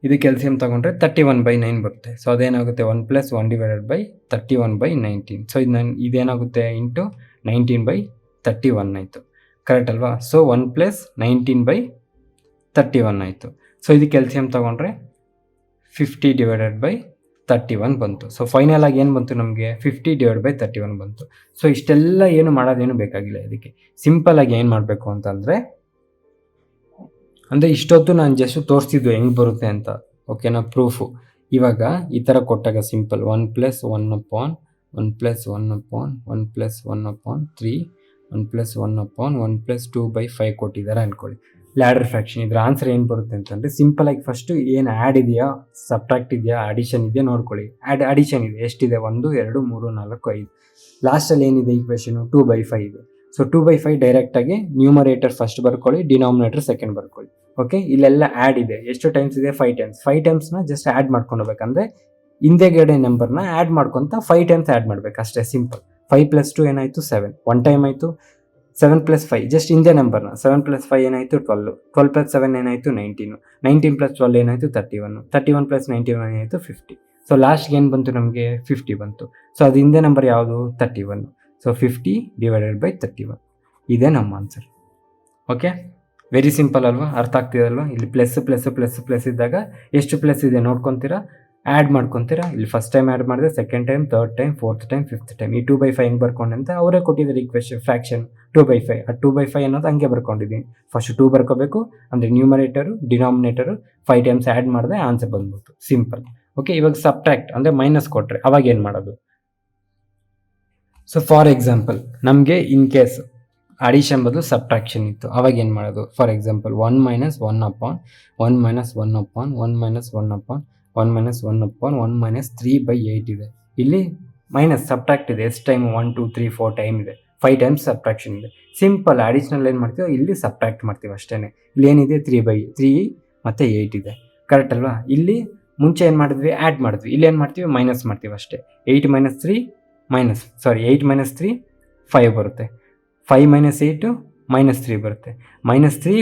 ಇದಕ್ಕೆ ಎಲ್ ಸಿ ಎಮ್ ತೊಗೊಂಡ್ರೆ 31/9 ಬರುತ್ತೆ. ಸೊ ಅದೇನಾಗುತ್ತೆ 1+1/31/19. ಸೊ ಇದೇನಾಗುತ್ತೆ ಇಂಟು 19/31 ಆಯಿತು ಕರೆಕ್ಟ್ ಅಲ್ವಾ? ಸೊ 1+19/31 ಆಯಿತು. ಸೊ ಇದಕ್ಕೆ ಎಲ್ ಸಿ ಎಮ್ ತೊಗೊಂಡ್ರೆ 50/31 ಬಂತು. ಸೊ ಫೈನಲ್ ಆಗಿ ಏನು ಬಂತು ನಮಗೆ 50/31 ಬಂತು. ಸೊ ಇಷ್ಟೆಲ್ಲ ಏನು ಮಾಡೋದೇನು ಬೇಕಾಗಿಲ್ಲ. ಇದಕ್ಕೆ ಸಿಂಪಲ್ ಆಗಿ ಏನು ಮಾಡಬೇಕು ಅಂತಂದರೆ, ಅಂದರೆ ಇಷ್ಟೊತ್ತು ನಾನು ಜಸ್ಟ್ ತೋರಿಸ್ತಿದ್ದು ಹೆಂಗೆ ಬರುತ್ತೆ ಅಂತ, ಓಕೆನಾ, ಪ್ರೂಫು. ಇವಾಗ ಈ ಥರ ಕೊಟ್ಟಾಗ ಸಿಂಪಲ್ 1+1/1+1/1+1/3 1+1/1+2/5 ಕೊಟ್ಟಿದ್ದಾರೆ ಅಂದ್ಕೊಳ್ಳಿ. ಲ್ಯಾಡರ್ ಫ್ರ್ಯಾಕ್ಷನ್ ಇದ್ರ ಆನ್ಸರ್ ಏನು ಬರುತ್ತೆ ಅಂತಂದರೆ, ಸಿಂಪಲಾಗಿ ಫಸ್ಟು ಏನು ಆ್ಯಡ್ ಇದೆಯಾ, ಸಬ್ಟ್ರಾಕ್ಟ್ ಇದೆಯಾ, ಅಡಿಷನ್ ಇದೆಯಾ ನೋಡ್ಕೊಳ್ಳಿ. ಅಡಿಷನ್ ಇದೆ, ಎಷ್ಟಿದೆ 1 2 3 4 5. ಲಾಸ್ಟಲ್ಲಿ ಏನಿದೆ ಈಕ್ವೇಷನು 2/5 ಇದೆ. ಸೊ 2/5 ಡೈರೆಕ್ಟಾಗಿ ನ್ಯೂಮರೇಟರ್ ಫಸ್ಟ್ ಬರ್ಕೊಳ್ಳಿ, ಡಿನಾಮಿನೇಟರ್ ಸೆಕೆಂಡ್ ಬರ್ಕೊಳ್ಳಿ. ಓಕೆ, ಇಲ್ಲೆಲ್ಲ ಆ್ಯಡ್ ಇದೆ, ಎಷ್ಟು ಟೈಮ್ಸ್ ಇದೆ 5 ಟೈಮ್ಸ್. 5 ಟೈಮ್ಸ್ನ ಜಸ್ಟ್ ಆ್ಯಡ್ ಮಾಡ್ಕೊಂಡು ಹೋಗ್ಬೇಕಂದ್ರೆ ಹಿಂದೆಗಡೆ ನಂಬರ್ನ ಆ್ಯಡ್ ಮಾಡ್ಕೊತ 5 ಟೈಮ್ಸ್ ಆ್ಯಡ್ ಮಾಡಬೇಕು ಅಷ್ಟೇ, ಸಿಂಪಲ್. 5 + 2 ಏನಾಯಿತು 7, 1 ಟೈಮ್ ಆಯಿತು. 7 + 5 ಜಸ್ಟ್ ಹಿಂದೆ ನಂಬರ್ನ 7 + 5 ಏನಾಯಿತು 12, 12 + 7 ಏನಾಯಿತು 19, 19 + 12 ಏನಾಯಿತು 31, 31 + 91 ಏನಾಯಿತು 50. ಸೊ ಲಾಸ್ಟ್ಗೆ ಏನು ಬಂತು ನಮಗೆ 50 ಬಂತು. ಸೊ ಅದು ಹಿಂದೆ ನಂಬರ್ ಯಾವುದು 31. ಸೊ 50/31 ಇದೇ ನಮ್ಮ ಆನ್ಸರ್. ಓಕೆ, ವೆರಿ ಸಿಂಪಲ್ ಅಲ್ವಾ, ಅರ್ಥ ಆಗ್ತಿದಲ್ವಾ? ಇಲ್ಲಿ ಪ್ಲಸ್ ಇದ್ದಾಗ ಎಷ್ಟು ಪ್ಲಸ್ ಇದೆ ನೋಡ್ಕೊತೀರಾ, ಆ್ಯಡ್ ಮಾಡ್ಕೊತೀರಾ. ಇಲ್ಲಿ ಫಸ್ಟ್ ಟೈಮ್ ಆ್ಯಡ್ ಮಾಡಿದ್ರೆ, second time, third time, fourth time, fifth time. ಈ 2/5 ಹೆಂಗೆ ಬರ್ಕೊಂಡೆ ಅಂತ ಅವರೇ ಕೊಟ್ಟಿದ್ದಾರೆ ಈಕ್ವೇಷನ್, ಫ್ರ್ಯಾಕ್ಷನ್ 2/5. ಆ 2/5 ಅನ್ನೋದು ಹಂಗೆ ಬರ್ಕೊಂಡಿದ್ದೀನಿ. ಫಸ್ಟ್ 2 ಬರ್ಕೋಬೇಕು, ಅಂದರೆ ನ್ಯೂಮರೇಟರು ಡಿನಾಮಿನೇಟರು 5 ಟೈಮ್ಸ್ ಆ್ಯಡ್ ಮಾಡಿದ್ರೆ ಆನ್ಸರ್ ಬಂದ್ಬಿಟ್ಟು ಸಿಂಪಲ್. ಓಕೆ, ಇವಾಗ ಸಬ್ಟ್ರಾಕ್ಟ್ ಅಂದರೆ ಮೈನಸ್ ಕೊಟ್ಟರೆ ಅವಾಗ ಏನು ಮಾಡೋದು? ಸೊ ಫಾರ್ ಎಕ್ಸಾಂಪಲ್ ನಮಗೆ ಇನ್ ಕೇಸ್ ಅಡಿಷನ್ ಬದಲು ಸಬ್ಟ್ರಾಕ್ಷನ್ ಇತ್ತು, ಅವಾಗ ಏನು ಮಾಡೋದು? ಫಾರ್ ಎಕ್ಸಾಂಪಲ್ 1 - 1/1 - 1/1 -1/1 ಇದೆ. ಇಲ್ಲಿ ಮೈನಸ್ ಸಬ್ಟ್ರಾಕ್ಟ್ ಇದೆ, ಎಷ್ಟು ಟೈಮ್ 1 2 3 4 ಟೈಮ್ ಇದೆ, 5 ಟೈಮ್ಸ್ ಸಬ್ಟ್ರಾಕ್ಷನ್ ಇದೆ. ಸಿಂಪಲ್ ಅಡಿಷನಲ್ ಏನು ಮಾಡ್ತೀವೋ ಇಲ್ಲಿ ಸಬ್ಟ್ರಾಕ್ಟ್ ಮಾಡ್ತೀವಿ ಅಷ್ಟೇ. ಇಲ್ಲಿ ಏನಿದೆ 3/3 ಮತ್ತು 8 ಇದೆ ಕರೆಕ್ಟ್ ಅಲ್ವಾ? ಇಲ್ಲಿ ಮುಂಚೆ ಏನು ಮಾಡಿದ್ವಿ, ಆ್ಯಡ್ ಮಾಡಿದ್ವಿ. ಇಲ್ಲಿ ಏನು ಮಾಡ್ತೀವಿ, ಮೈನಸ್ ಮಾಡ್ತೀವಿ ಅಷ್ಟೇ. 8 - 3 5 ಬರುತ್ತೆ. 5 - 8 -3 ಬರುತ್ತೆ. -3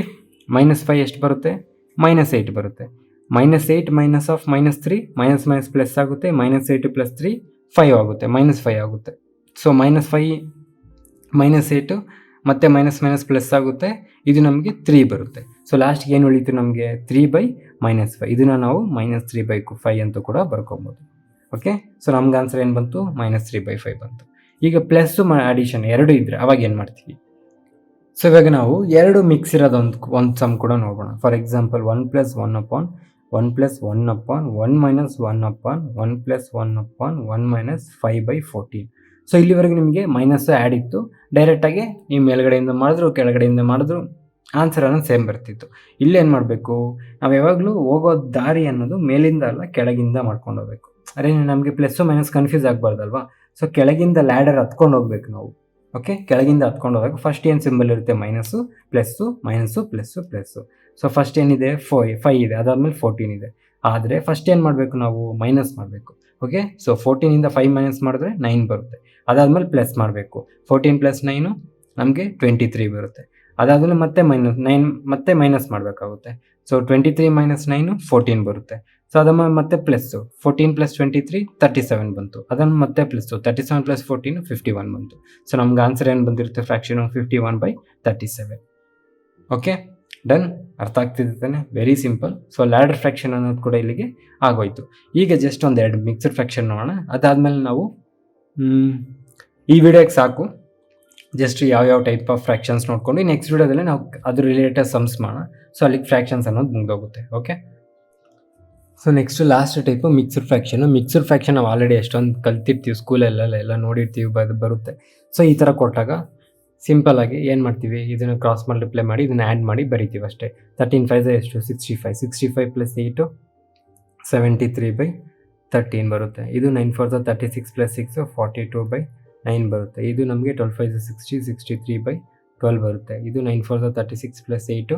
-5 ಎಷ್ಟು ಬರುತ್ತೆ, -8 ಬರುತ್ತೆ. -8 -3 ಮೈನಸ್ ಪ್ಲಸ್ ಆಗುತ್ತೆ. -8 + 3 5 ಆಗುತ್ತೆ, -5 ಆಗುತ್ತೆ. ಸೊ -5 -8 ಮತ್ತೆ ಮೈನಸ್ ಪ್ಲಸ್ ಆಗುತ್ತೆ, ಇದು ನಮಗೆ 3 ಬರುತ್ತೆ. ಸೊ ಲಾಸ್ಟ್ಗೆ ಏನು ಉಳಿತು ನಮಗೆ 3/-5. ಇದನ್ನು ನಾವು -3/5 ಅಂತ ಕೂಡ ಬರ್ಕೊಬೋದು. ಓಕೆ, ಸೊ ನಮ್ಗೆ ಆನ್ಸರ್ ಏನು ಬಂತು, -3/5 ಬಂತು. ಈಗ ಪ್ಲಸ್ಸು ಅಡಿಷನ್ ಎರಡು ಇದ್ದರೆ ಅವಾಗ ಏನು ಮಾಡ್ತೀವಿ? ಸೊ ಇವಾಗ ನಾವು ಎರಡು ಮಿಕ್ಸ್ ಇರೋದು ಒಂದು ಸಮ್ ಕೂಡ ನೋಡೋಣ. For example 1 + 1/1 + 1/1 -1 5/14. ಸೊ ಇಲ್ಲಿವರೆಗೂ ನಿಮಗೆ ಮೈನಸ್ ಆ್ಯಡ್ ಇತ್ತು. ಡೈರೆಕ್ಟಾಗಿ ನೀವು ಮೇಲ್ಗಡೆಯಿಂದ ಮಾಡಿದ್ರು ಕೆಳಗಡೆಯಿಂದ ಮಾಡಿದ್ರು ಆನ್ಸರ್ ಅನ್ನೋದು ಸೇಮ್ ಬರ್ತಿತ್ತು. ಇಲ್ಲೇನು ಮಾಡಬೇಕು, ನಾವು ಯಾವಾಗಲೂ ಹೋಗೋ ದಾರಿ ಅನ್ನೋದು ಮೇಲಿಂದ ಅಲ್ಲ ಕೆಳಗಿಂದ ಮಾಡ್ಕೊಂಡು ಹೋಗ್ಬೇಕು. ಅರೆ ನಮಗೆ ಪ್ಲಸ್ಸು ಮೈನಸ್ ಕನ್ಫ್ಯೂಸ್ ಆಗಬಾರ್ದಲ್ವಾ? ಸೊ ಕೆಳಗಿಂದ ಲ್ಯಾಡರ್ ಹತ್ಕೊಂಡು ಹೋಗ್ಬೇಕು ನಾವು. ಓಕೆ, ಕೆಳಗಿಂದ ಹತ್ಕೊಂಡು ಹೋದಾಗ ಫಸ್ಟ್ ಏನು ಸಿಂಬಲ್ ಇರುತ್ತೆ, minus plus minus plus plus. So first ಏನಿದೆ 5 ಇದೆ, ಅದಾದಮೇಲೆ 14 ಇದೆ. ಆದರೆ ಫಸ್ಟ್ ಏನು ಮಾಡಬೇಕು, ನಾವು ಮೈನಸ್ ಮಾಡಬೇಕು. ಓಕೆ, ಸೊ 14ಇಂದ 5 ಮೈನಸ್ ಮಾಡಿದ್ರೆ 9 ಬರುತ್ತೆ. ಅದಾದಮೇಲೆ ಪ್ಲಸ್ ಮಾಡಬೇಕು. 14 + 9 ನಮಗೆ 23 ಬರುತ್ತೆ. ಅದಾದಮೇಲೆ ಮತ್ತೆ -9 ಮತ್ತೆ ಮೈನಸ್ ಮಾಡಬೇಕಾಗುತ್ತೆ. ಸೊ 23 - 9 14 ಬರುತ್ತೆ. ಸೊ ಅದಾದ್ಮೇಲೆ ಮತ್ತೆ ಪ್ಲಸ್ಸು 14 + 23 37 ಬಂತು. ಅದನ್ನು ಮತ್ತೆ ಪ್ಲಸ್ಸು 37 + 14 51 ಬಂತು. ಸೊ ನಮ್ಗೆ ಆನ್ಸರ್ ಏನು ಬಂದಿರುತ್ತೆ, ಫ್ರ್ಯಾಕ್ಷನು 51/37. Okay, done. ಅರ್ಥ ಆಗ್ತಿದೆ ತಾನೆ? Very simple. So ladder fraction ಅನ್ನೋದು ಕೂಡ ಇಲ್ಲಿಗೆ ಆಗೋಯ್ತು. ಈಗ ಜಸ್ಟ್ ಒಂದೆರಡು ಮಿಕ್ಸ್ಡ್ ಫ್ರ್ಯಾಕ್ಷನ್ ನೋಡೋಣ. ಅದಾದಮೇಲೆ ನಾವು ಈ ವಿಡಿಯೋಗೆ ಸಾಕು. ಜಸ್ಟ್ ಯಾವ ಟೈಪ್ ಆಫ್ ಫ್ರ್ಯಾಕ್ಷನ್ಸ್ ನೋಡ್ಕೊಂಡು ನೆಕ್ಸ್ಟ್ ವಿಡಿಯೋದಲ್ಲಿ ನಾವು ಅದ್ರ ರಿಲೇಟೆಡ್ ಸಮ್ಸ್ ಮಾಡೋಣ. ಸೊ ಅಲ್ಲಿಗೆ ಫ್ರ್ಯಾಕ್ಷನ್ಸ್ ಅನ್ನೋದು ಮುಗಿದೋಗುತ್ತೆ. Okay, so next last type mixed fraction ನಾವು ಆಲ್ರೆಡಿ ಎಷ್ಟೊಂದು ಕಲ್ತಿರ್ತೀವಿ ಸ್ಕೂಲಲ್ಲೆಲ್ಲ ನೋಡಿರ್ತೀವಿ, ಬರುತ್ತೆ. ಸೊ ಈ ಥರ ಕೊಟ್ಟಾಗ ಸಿಂಪಲ್ಲಾಗಿ ಏನು ಮಾಡ್ತೀವಿ, ಇದನ್ನು ಕ್ರಾಸ್ ಮಲ್ಟಿಪ್ಲೈ ಮಾಡಿ ಇದನ್ನು ಆ್ಯಡ್ ಮಾಡಿ ಬರಿತೀವಿ ಅಷ್ಟೇ. 13 5 ಎಷ್ಟು 65 ಪ್ಲಸ್ 8 73/13 ಬರುತ್ತೆ. ಇದು 9 4 36 ಪ್ಲಸ್ 6 42/9 ಬರುತ್ತೆ. ಇದು ನಮಗೆ 12 5 60 63/12 ಬರುತ್ತೆ. ಇದು 9 4 36 ಪ್ಲಸ್ 8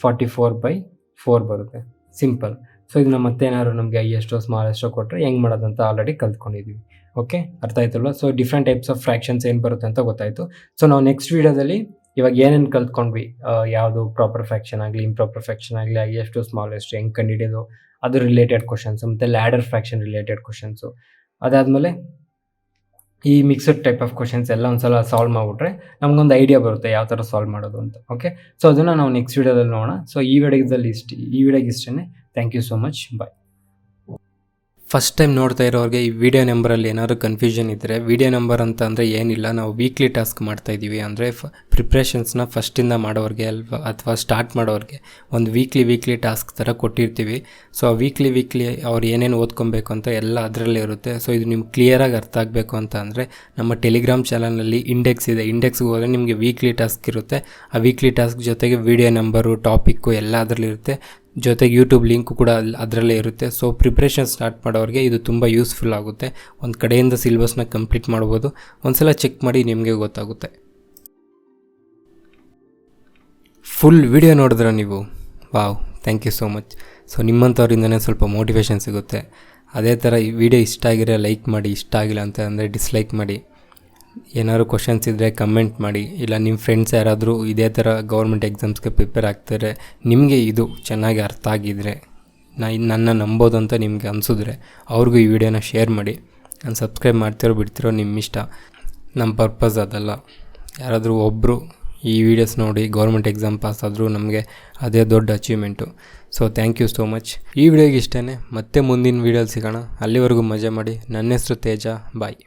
44/4 ಬರುತ್ತೆ. ಸಿಂಪಲ್. ಸೊ ಇದನ್ನ ಮತ್ತೇನಾದ್ರು ನಮಗೆ ಎಷ್ಟೋ ಸ್ಮಾಲೆಸ್ಟೋ ಕೊಟ್ಟರೆ ಹೆಂಗೆ ಮಾಡೋದಂತ ಆಲ್ರೆಡಿ ಕಲ್ತ್ಕೊಂಡಿದ್ದೀವಿ. ಓಕೆ, ಅರ್ಥ ಆಯ್ತಲ್ವ? So different types of fractions ಏನು ಬರುತ್ತೆ ಅಂತ ಗೊತ್ತಾಯಿತು. ಸೊ ನಾವು ನೆಕ್ಸ್ಟ್ ವೀಡಿಯೋದಲ್ಲಿ ಇವಾಗ ಏನೇನು ಕಲ್ತ್ಕೊಂಡ್ವಿ, ಯಾವುದು ಪ್ರಾಪರ್ ಫ್ರ್ಯಾಕ್ಷನ್ ಆಗಲಿ ಇಂಪ್ರಾಪರ್ ಫ್ರ್ಯಾಕ್ಷನ್ ಆಗಲಿ, ಎಷ್ಟು ಸ್ಮಾಲೆಸ್ಟ್ ಹೆಂಗೆ ಕಂಡುಹಿಡಿಯೋದು, ಅದು ರಿಲೇಟೆಡ್ ಕ್ವಶನ್ಸು, ಮತ್ತು ಲ್ಯಾಡರ್ ಫ್ರ್ಯಾಕ್ಷನ್ ರಿಲೇಟೆಡ್ ಕ್ವಶನ್ಸು. ಅದಾದಮೇಲೆ ಈ ಮಿಕ್ಸ್ಡ್ ಟೈಪ್ ಆಫ್ ಕ್ವಶನ್ಸ್ ಎಲ್ಲ ಒಂದ್ಸಲ ಸಾಲ್ವ್ ಮಾಡಿಬಿಟ್ರೆ ನಮಗೊಂದು ಐಡಿಯಾ ಬರುತ್ತೆ ಯಾವ ಥರ ಸಾಲ್ವ್ ಮಾಡೋದು ಅಂತ. ಓಕೆ, ಸೊ ಅದನ್ನು ನಾವು ನೆಕ್ಸ್ಟ್ ವೀಡಿಯೋದಲ್ಲಿ ನೋಡೋಣ. ಸೊ ಈ ವಿಡಿಯೋಗೆ ಇಷ್ಟೇ. Thank you so much. Bye. First time ನೋಡ್ತಾ ಇರೋರಿಗೆ ಈ ವಿಡಿಯೋ ನಂಬರಲ್ಲಿ ಏನಾದರೂ ಕನ್ಫ್ಯೂಷನ್ ಇದ್ದರೆ, ವಿಡಿಯೋ ನಂಬರ್ ಅಂತ ಅಂದರೆ ಏನಿಲ್ಲ, ನಾವು ವೀಕ್ಲಿ ಟಾಸ್ಕ್ ಮಾಡ್ತಾಯಿದ್ದೀವಿ. ಅಂದರೆ ಪ್ರಿಪ್ರೇಷನ್ಸ್ನ ಫಸ್ಟಿಂದ ಮಾಡೋರಿಗೆ ಅಥವಾ ಸ್ಟಾರ್ಟ್ ಮಾಡೋರಿಗೆ ಒಂದು ವೀಕ್ಲಿ ಟಾಸ್ಕ್ ಥರ ಕೊಟ್ಟಿರ್ತೀವಿ. ಸೊ ಆ ವೀಕ್ಲಿ ಅವ್ರು ಏನೇನು ಓದ್ಕೊಬೇಕು ಅಂತ ಎಲ್ಲ ಅದರಲ್ಲೇ ಇರುತ್ತೆ. ಸೊ ಇದು ನಿಮ್ಗೆ ಕ್ಲಿಯರಾಗಿ ಅರ್ಥ ಆಗಬೇಕು ಅಂತ ಅಂದರೆ ನಮ್ಮ ಟೆಲಿಗ್ರಾಮ್ ಚಾನಲ್ನಲ್ಲಿ ಇಂಡೆಕ್ಸ್ ಇದೆ. ಇಂಡೆಕ್ಸ್ಗೆ ಹೋದರೆ ನಿಮಗೆ ವೀಕ್ಲಿ ಟಾಸ್ಕ್ ಇರುತ್ತೆ. ಆ ವೀಕ್ಲಿ ಟಾಸ್ಕ್ ಜೊತೆಗೆ ವಿಡಿಯೋ ನಂಬರು, ಟಾಪಿಕ್ಕು ಎಲ್ಲ ಅದರಲ್ಲಿರುತ್ತೆ. ಜೊತೆಗೆ ಯೂಟ್ಯೂಬ್ ಲಿಂಕು ಕೂಡ ಅದರಲ್ಲೇ ಇರುತ್ತೆ. ಸೊ ಪ್ರಿಪ್ರೇಷನ್ ಸ್ಟಾರ್ಟ್ ಮಾಡೋರಿಗೆ ಇದು ತುಂಬ ಯೂಸ್ಫುಲ್ ಆಗುತ್ತೆ. ಒಂದು ಕಡೆಯಿಂದ ಸಿಲೆಬಸ್ನ ಕಂಪ್ಲೀಟ್ ಮಾಡ್ಬೋದು. ಒಂದ್ಸಲ ಚೆಕ್ ಮಾಡಿ ನಿಮಗೆ ಗೊತ್ತಾಗುತ್ತೆ. ಫುಲ್ ವಿಡಿಯೋ ನೋಡಿದ್ರೆ ನೀವು, wow, thank you so much. So ನಿಮ್ಮಂಥವ್ರಿಂದನೇ ಸ್ವಲ್ಪ ಮೋಟಿವೇಶನ್ ಸಿಗುತ್ತೆ. ಅದೇ ಥರ ಈ ವಿಡಿಯೋ ಇಷ್ಟ ಆಗಿರೋ ಲೈಕ್ ಮಾಡಿ, ಇಷ್ಟ ಆಗಿಲ್ಲ ಅಂತ ಅಂದರೆ ಡಿಸ್ಲೈಕ್ ಮಾಡಿ. ಏನಾದ್ರು ಕ್ವಶನ್ಸ್ ಇದ್ದರೆ ಕಮೆಂಟ್ ಮಾಡಿ. ಇಲ್ಲ ನಿಮ್ಮ ಫ್ರೆಂಡ್ಸ್ ಯಾರಾದರೂ ಇದೇ ಥರ ಗೌರ್ಮೆಂಟ್ ಎಕ್ಸಾಮ್ಸ್ಗೆ ಪ್ರಿಪೇರ್ ಆಗ್ತಾರೆ, ನಿಮಗೆ ಇದು ಚೆನ್ನಾಗಿ ಅರ್ಥ ಆಗಿದ್ದರೆ, ನನ್ನ ನಂಬೋದು ಅಂತ ನಿಮಗೆ ಅನಿಸಿದ್ರೆ ಅವ್ರಿಗೂ ಈ ವಿಡಿಯೋನ ಶೇರ್ ಮಾಡಿ. ನಾನು ಸಬ್ಸ್ಕ್ರೈಬ್ ಮಾಡ್ತಿರೋ ಬಿಡ್ತಿರೋ ನಿಮ್ಮ ಇಷ್ಟ. ನಮ್ಮ ಪರ್ಪಸ್ ಅದಲ್ಲ. ಯಾರಾದರೂ ಒಬ್ಬರು ಈ ವಿಡಿಯೋಸ್ ನೋಡಿ ಗೌರ್ಮೆಂಟ್ ಎಕ್ಸಾಮ್ ಪಾಸ್ ಆದರೂ ನಮಗೆ ಅದೇ ದೊಡ್ಡ achievement. So thank you so much. ಈ ವಿಡಿಯೋಗೆ ಇಷ್ಟೇ. ಮತ್ತೆ ಮುಂದಿನ ವೀಡಿಯೋಲಿ ಸಿಗೋಣ. ಅಲ್ಲಿವರೆಗೂ ಮಜಾ ಮಾಡಿ. ನನ್ನ ಹೆಸರು ತೇಜ. ಬಾಯ್.